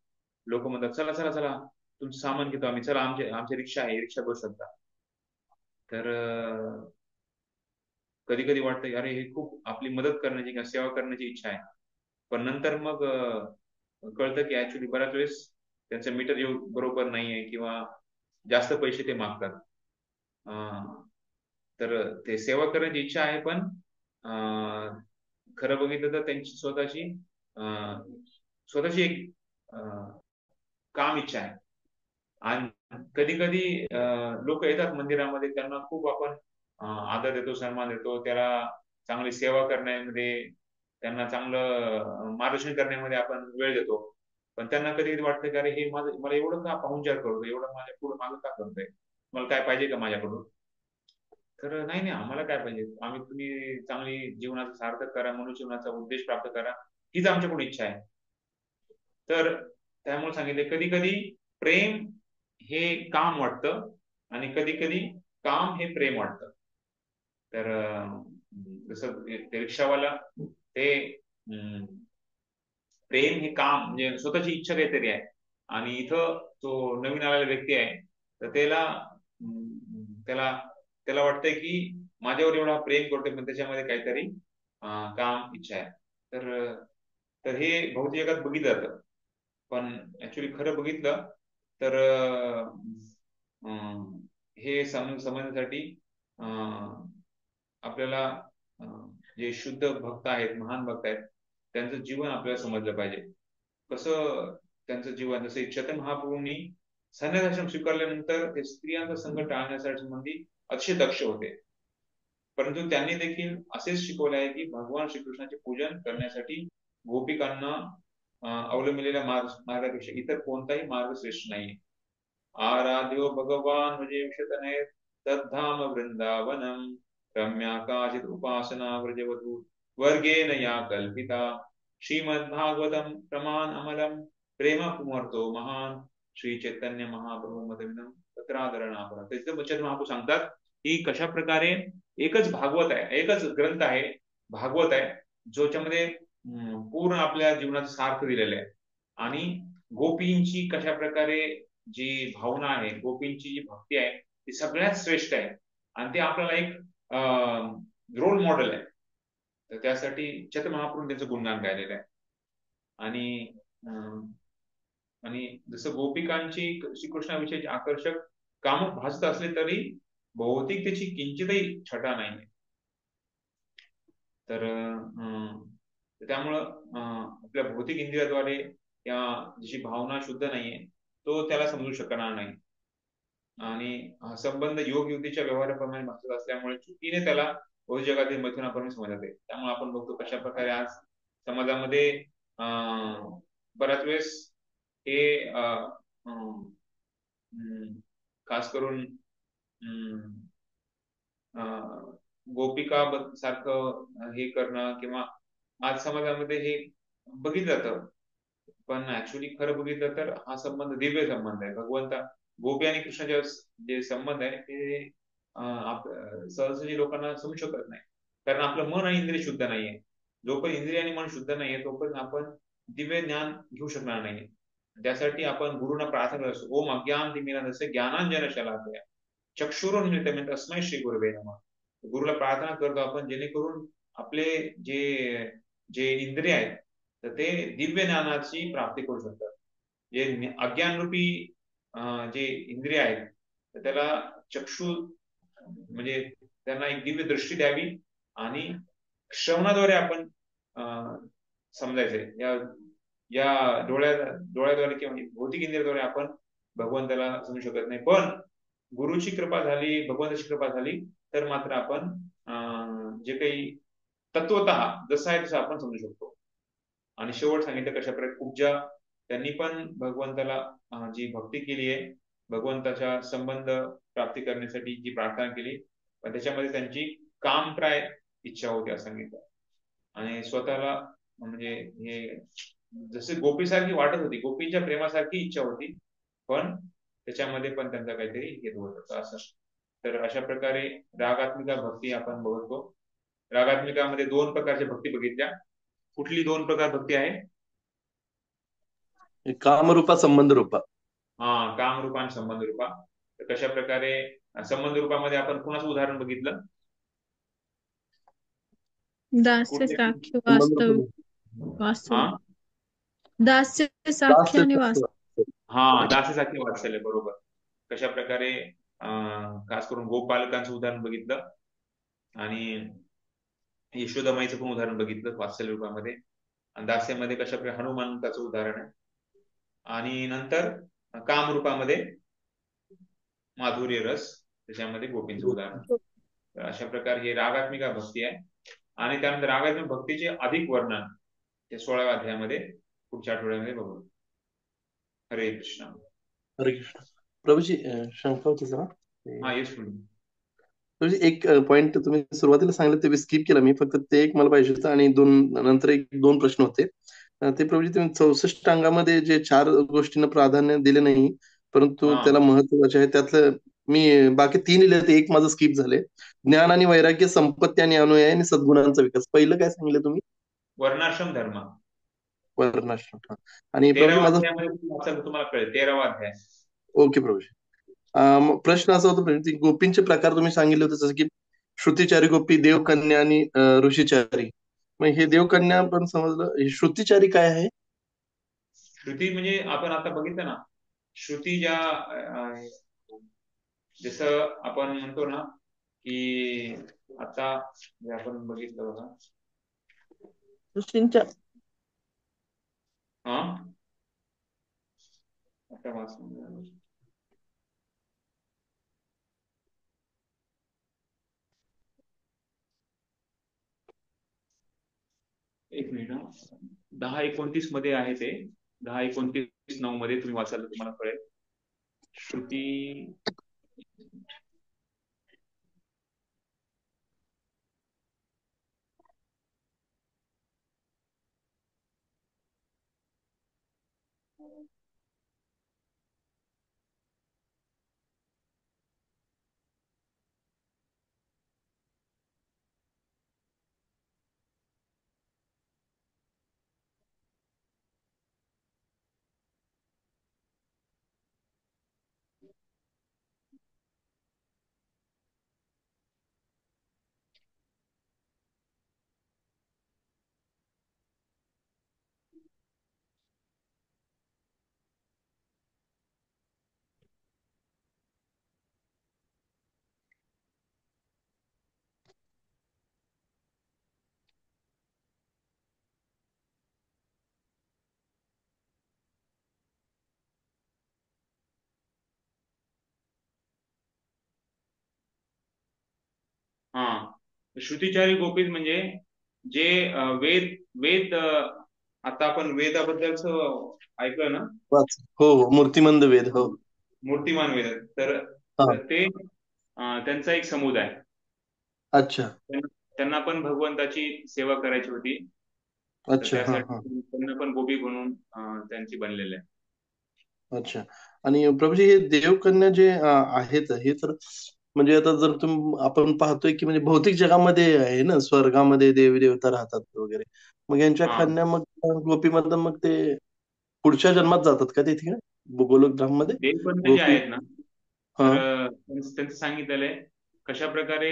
लोक म्हणतात चला चला चला तुमचं सामान घेतो आम्ही, चला आमची रिक्षा आहे, रिक्षा बसू शकता. तर कधी कधी वाटतं अरे हे खूप आपली मदत करण्याची किंवा सेवा करण्याची इच्छा आहे, पण नंतर मग कळतं की ऍक्च्युली बऱ्याच वेळेस त्यांचं मीटर बरोबर नाहीये किंवा जास्त पैसे ते मागतात. तर ते सेवा करण्याची इच्छा आहे, पण खरं बघितलं तर त्यांची स्वतःची एक काम इच्छा आहे. आणि कधी कधी लोक येतात मंदिरामध्ये, त्यांना खूप आपण आदर देतो, सन्मान देतो, त्याला चांगली सेवा करण्यामध्ये, त्यांना चांगलं मार्गदर्शन करण्यामध्ये आपण वेळ देतो, पण त्यांना कधी कधी वाटतं की अरे हे मला एवढं का पाहुणचार करतो, एवढं माझ्या पुढे मागं का करतोय, मला काय पाहिजे का माझ्याकडून? तर नाही नाही, आम्हाला काय पाहिजे, तुम्ही चांगली जीवनाचं सार्थक करा, मनुष्य जीवनाचा उद्देश प्राप्त करा, हीच आमच्याकडून इच्छा आहे. तर त्यामुळे सांगितले कधी कधी प्रेम हे काम वाटतं आणि कधी कधी काम हे प्रेम वाटतं. तर जसं ते रिक्षावाला ते प्रेम हे काम म्हणजे स्वतःची इच्छा काहीतरी आहे, आणि इथं तो नवीन आलेला व्यक्ती आहे तर त्याला त्याला वाटतंय की माझ्यावर एवढा प्रेम करतोय पण त्याच्यामध्ये काहीतरी काम इच्छा आहे. तर तर हे भौतिक जगात बघितलं जातं, पण ऍक्च्युली खरं बघितलं तर हे समजण्यासाठी आपल्याला जे शुद्ध भक्त आहेत, महान भक्त आहेत, त्यांचं जीवन आपल्याला समजलं पाहिजे. कसं त्यांचं जीवन, जसं चैतन्य महाप्रभूंनी संन्यासाश्रम स्वीकारल्यानंतर ते स्त्रियांचा संघ टाळण्यासाठी संबंधी अतिशय दक्ष होते, परंतु त्यांनी देखील असेच शिकवले आहे की भगवान श्रीकृष्णाचे पूजन करण्यासाठी गोपिकांना अवलंबिलेल्या मार्गापेक्षा इतर कोणताही मार्ग श्रेष्ठ नाही. आराध्यो भगवान म्हणजे तद्धाम वृंदावनम रम्या काचित् उपासना व्रजवधू वर्गेण या कल्पिता श्रीमद्भागवतं प्रमाण अमलं प्रेम कुमर्तो महान श्री चैतन्य महाप्रभू मदविनम तत्रादरणापरा. त्याचं वचन महाप्रभू सांगतात की कशा प्रकारे एकच भागवत आहे, एकच ग्रंथ आहे भागवत आहे, ज्याच्यामध्ये पूर्ण आपल्या जीवनाचं सार्थ दिलेलं आहे. आणि गोपींची कशा प्रकारे जी भावना आहे, गोपींची जी भक्ती आहे ती सगळ्यात श्रेष्ठ आहे आणि ते आपल्याला एक रोल मॉडेल आहे. तर त्यासाठी चैतन्य महाप्रभू त्यांचं गुणगान गायलेलं आहे. आणि जसं गोपिकांची श्रीकृष्णाविषयीची आकर्षक कामक भासत असले तरी भौतिक त्याची किंचितही छटा नाहीये. तर त्यामुळं आपल्या भौतिक इंद्रियाद्वारे या जी भावना शुद्ध नाहीये तो त्याला समजू शकणार नाही. आणि संबंध योग युक्तीच्या व्यवहाराप्रमाणे भासत असल्यामुळे चुकीने त्याला भौतिक जगातील मैथुनाप्रमाणे समजत आहे. त्यामुळे आपण बघतो कशा प्रकारे आज समाजामध्ये बऱ्याच वेळेस हे खास करून गोपिका सारखं हे करणं किंवा आज समाजामध्ये हे बघितलं जातं. पण ऍक्च्युली खरं बघितलं तर हा संबंध दिव्य संबंध आहे. भगवंता गोपी आणि कृष्णाचे जे संबंध आहे ते सहजासहजी लोकांना समजू शकत नाही, कारण आपलं मन आणि इंद्रिय शुद्ध नाहीये. जोपर्यंत इंद्रिय आणि मन शुद्ध नाहीये तोपर्यंत आपण दिव्य ज्ञान घेऊ शकणार नाही. त्यासाठी आपण गुरुना प्रार्थना करतो, ओम अज्ञान तिमिरांधस्य ज्ञानांजन शलाकया चक्षुरुन्मिलितं तस्मै श्री गुरवे नमः. गुरुला प्रार्थना करतो आपण जेणेकरून आपले जे जे इंद्रिय आहेत तर ते दिव्य ज्ञानाची प्राप्ती करू शकतात. जे अज्ञानरूपी जे इंद्रिय आहेत तर त्याला चक्षु म्हणजे त्यांना एक दिव्य दृष्टी द्यावी आणि श्रवणाद्वारे आपण समजायचंय. या डोळ्याद्वारे किंवा भौतिक इंद्रियाद्वारे आपण भगवंताला समजू शकत नाही. पण गुरुची कृपा झाली, भगवंताची कृपा झाली तर मात्र आपण जे काही तत्वतः जसं आहे तसं आपण समजू शकतो. आणि शेवट सांगितलं कशा प्रकारे कुब्जा त्यांनी पण भगवंताला जी भक्ती केली आहे, भगवंताच्या संबंध प्राप्ती करण्यासाठी जी प्रार्थना केली, पण त्याच्यामध्ये त्यांची कामप्राय इच्छा होती असं सांगितलं. आणि स्वतःला म्हणजे हे जसे गोपीसारखी वाटत होती, गोपींच्या प्रेमासारखी इच्छा होती, पण त्याच्यामध्ये पण त्यांचा काहीतरी हेतू होत होता असं. तर अशा प्रकारे रागात्मिका भक्ती आपण बघतो. रागात्मिकामध्ये 2 प्रकारच्या भक्ती बघितल्या. कुठली 2 प्रकार भक्ती आहे? कामरूपा, संबंध रूपा. काम रूपा आणि संबंध रूपा. तर कशा प्रकारे संबंध रूपामध्ये आपण कुणाचं उदाहरण बघितलं? दास्य साख्य वास्तव दास्य साख्य आणि वास्तव. दास्य साख्य वात्सल्य, बरोबर. कशा प्रकारे खास करून गोपालकांचं उदाहरण बघितलं आणि यशोदामाईचं पण उदाहरण बघितलं वात्सल्य रूपामध्ये. आणि दास्यामध्ये कशा प्रकारे हनुमंताचं उदाहरण आहे. आणि नंतर काम रूपामध्ये माधुर्य रस, त्याच्यामध्ये गोपींचं उदाहरण. तर अशा प्रकारे हे रागात्मिका भक्ती आहे. आणि त्यानंतर रागात्मिक भक्तीचे अधिक वर्णन ते 16व्या अध्यायामध्ये पुढच्या आठवड्यामध्ये बघू. हरे कृष्ण. हरे कृष्ण. प्रभूजी शंका होती जरा. येस प्रभूजी एक पॉइंट तुम्ही सुरुवातीला सांगितलं ते स्किप केला मी, फक्त ते एक मला पाहिजे होतं आणि नंतर 2 प्रश्न होते. ते प्रभूजी तुम्ही 64 अंगामध्ये जे 4 गोष्टींना प्राधान्य दिले नाही परंतु त्याला महत्वाचे आहे, त्यातलं मी बाकी 3 लिहिले ते एक माझं स्किप झाले. ज्ञान आणि वैराग्य, संपत्ती आणि अनुयाय आणि सद्गुणांचा विकास. पहिलं काय सांगितलं तुम्ही? वर्णाश्रम धर्म. वर्णाश्रम. आणि प्रभूजी माझं तुम्हाला कळेल 13वा अध्याय. ओके प्रभूजी. प्रश्न असा होता प्रभूजी, गोपींचे प्रकार तुम्ही सांगितले होते जसं की श्रुतिचारी गोपी, देवकन्या आणि ऋषीचारी. मग हे देवकन्या पण समजलं, हे श्रुतिचारी काय आहे? श्रुती म्हणजे आपण आता बघितलं ना, श्रुती ज्या जसं आपण म्हणतो ना की आता आपण बघितलं बघा ऋषींच्या आता वाचून एक मिनिट. 10:29 मध्ये आहे ते. 10:29-9 मध्ये तुम्ही वाचाल तुम्हाला कळेल. श्रुती हा, श्रुतिचारी गोपीत म्हणजे जे वेद वेद आता आपण वेदाबद्दलच ऐकलं ना. हो हो, मूर्तिमंद वेद. हो, मूर्तिमान वेद. तर हा, ते त्यांचा एक समुदाय. अच्छा त्यांना पण भगवंताची सेवा करायची होती. तर अच्छा. हा हा, त्यासाठी त्यांना पण गोपी म्हणून त्यांची बनलेले आहे. अच्छा. आणि प्रभूजी हे देवकन्या जे आहेत हे तर म्हणजे आता जर आपण पाहतोय की म्हणजे भौतिक जगामध्ये आहे ना, स्वर्गामध्ये देवी देवता राहतात वगैरे. मग यांच्या हा, कन्या मग गोपीमधनं मग ते पुढच्या जन्मात जातात का तिथे गोलोक मध्ये देवकन्या जे गोपी? आहेत ना, हा तर त्यांचं सांगितलेलं आहे कशा प्रकारे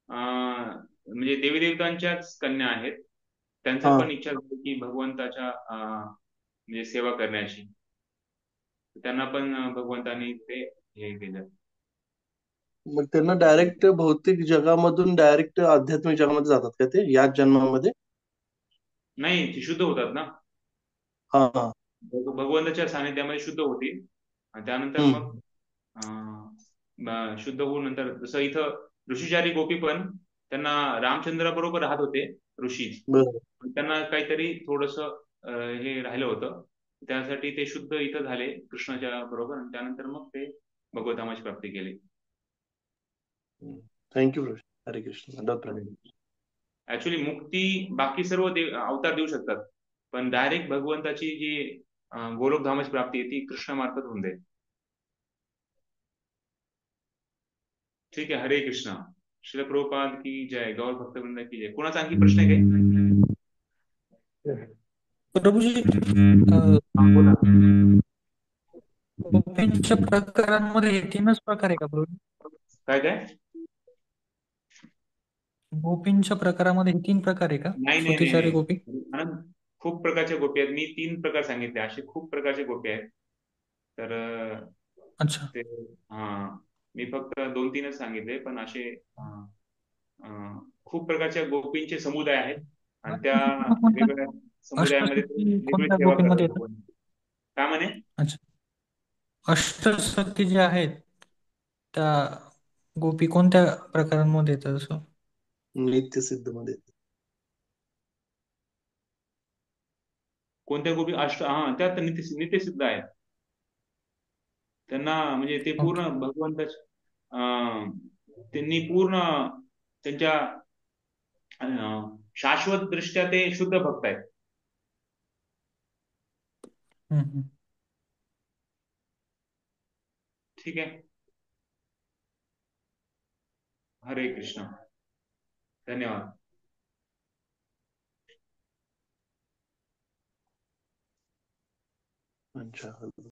म्हणजे देवी देवतांच्याच कन्या आहेत. त्यांचा हा, पण इच्छा होती की भगवंताच्या म्हणजे सेवा करण्याची. त्यांना पण भगवंतानी ते हे केलं. मग त्यांना डायरेक्ट भौतिक जगामधून डायरेक्ट आध्यात्मिक जगामध्ये जातात का ते याच जन्मामध्ये? नाही, ते शुद्ध होतात ना. हा हा, भगवंताच्या सानिध्यामध्ये शुद्ध होतील आणि त्यानंतर मग हम्म, शुद्ध होऊन नंतर जसं इथं ऋषिचारी गोपी पण त्यांना रामचंद्राबरोबर राहत होते ऋषी. बरं. पण त्यांना काहीतरी थोडस हे राहिलं होतं. त्यासाठी ते शुद्ध इथं झाले कृष्णाच्या बरोबर आणि त्यानंतर मग ते भगवतधामाची प्राप्ती केली. थँक्यू प्रभू. हरे कृष्ण. दत्त. ऍक्च्युली मुक्ती बाकी सर्व अवतार देऊ शकतात, पण डायरेक्ट भगवंताची जी गोलोकधामाची प्राप्ती आहे ती कृष्णामार्फत होऊन जाईल. ठीक आहे. हरे कृष्णा. श्रील प्रभुपाद की जय. गौर भक्तवृंद की जय. कोणाचा आणखी प्रश्न आहे काय? प्रभूजी हा, बोला. गोपींच्या प्रकारांमध्ये हे तीनच प्रकार आहे का प्रभू? काय काय? गोपींच्या प्रकारामध्ये हे 3 प्रकार आहे का? नाही नाही नाही श्रुतिचारी नाही, गोपी? आनंद, खूप प्रकारच्या गोपी आहेत. मी 3 प्रकार सांगितले, असे खूप प्रकारचे गोपी आहेत. तर अच्छा. ते हा, मी फक्त 2-3च सांगितले, पण असे खूप प्रकारच्या गोपींचे समुदाय आहेत आणि त्या कोणत्या वेगवेगळ्या समुदायामध्ये ते अष्टसखी वेगळी कोणत्या सेवा गोपींमध्ये करतात येतात? भगवान. काय म्हणे? अच्छा. अष्टसखी जे आहेत त्या गोपी कोणत्या प्रकारांमध्ये येतात असं? नित्य सिद्ध मध्ये. कोणत्या गोपी? हा, त्या तर नित्यसिद्ध आहेत. त्यांना म्हणजे ते ओके. पूर्ण भगवंत त्यांनी पूर्ण त्यांच्या शाश्वत दृष्ट्या ते शुद्ध भक्त आहेत. हम्म. ठीक आहे. हरे कृष्ण. धन्यवाद. अच्छा.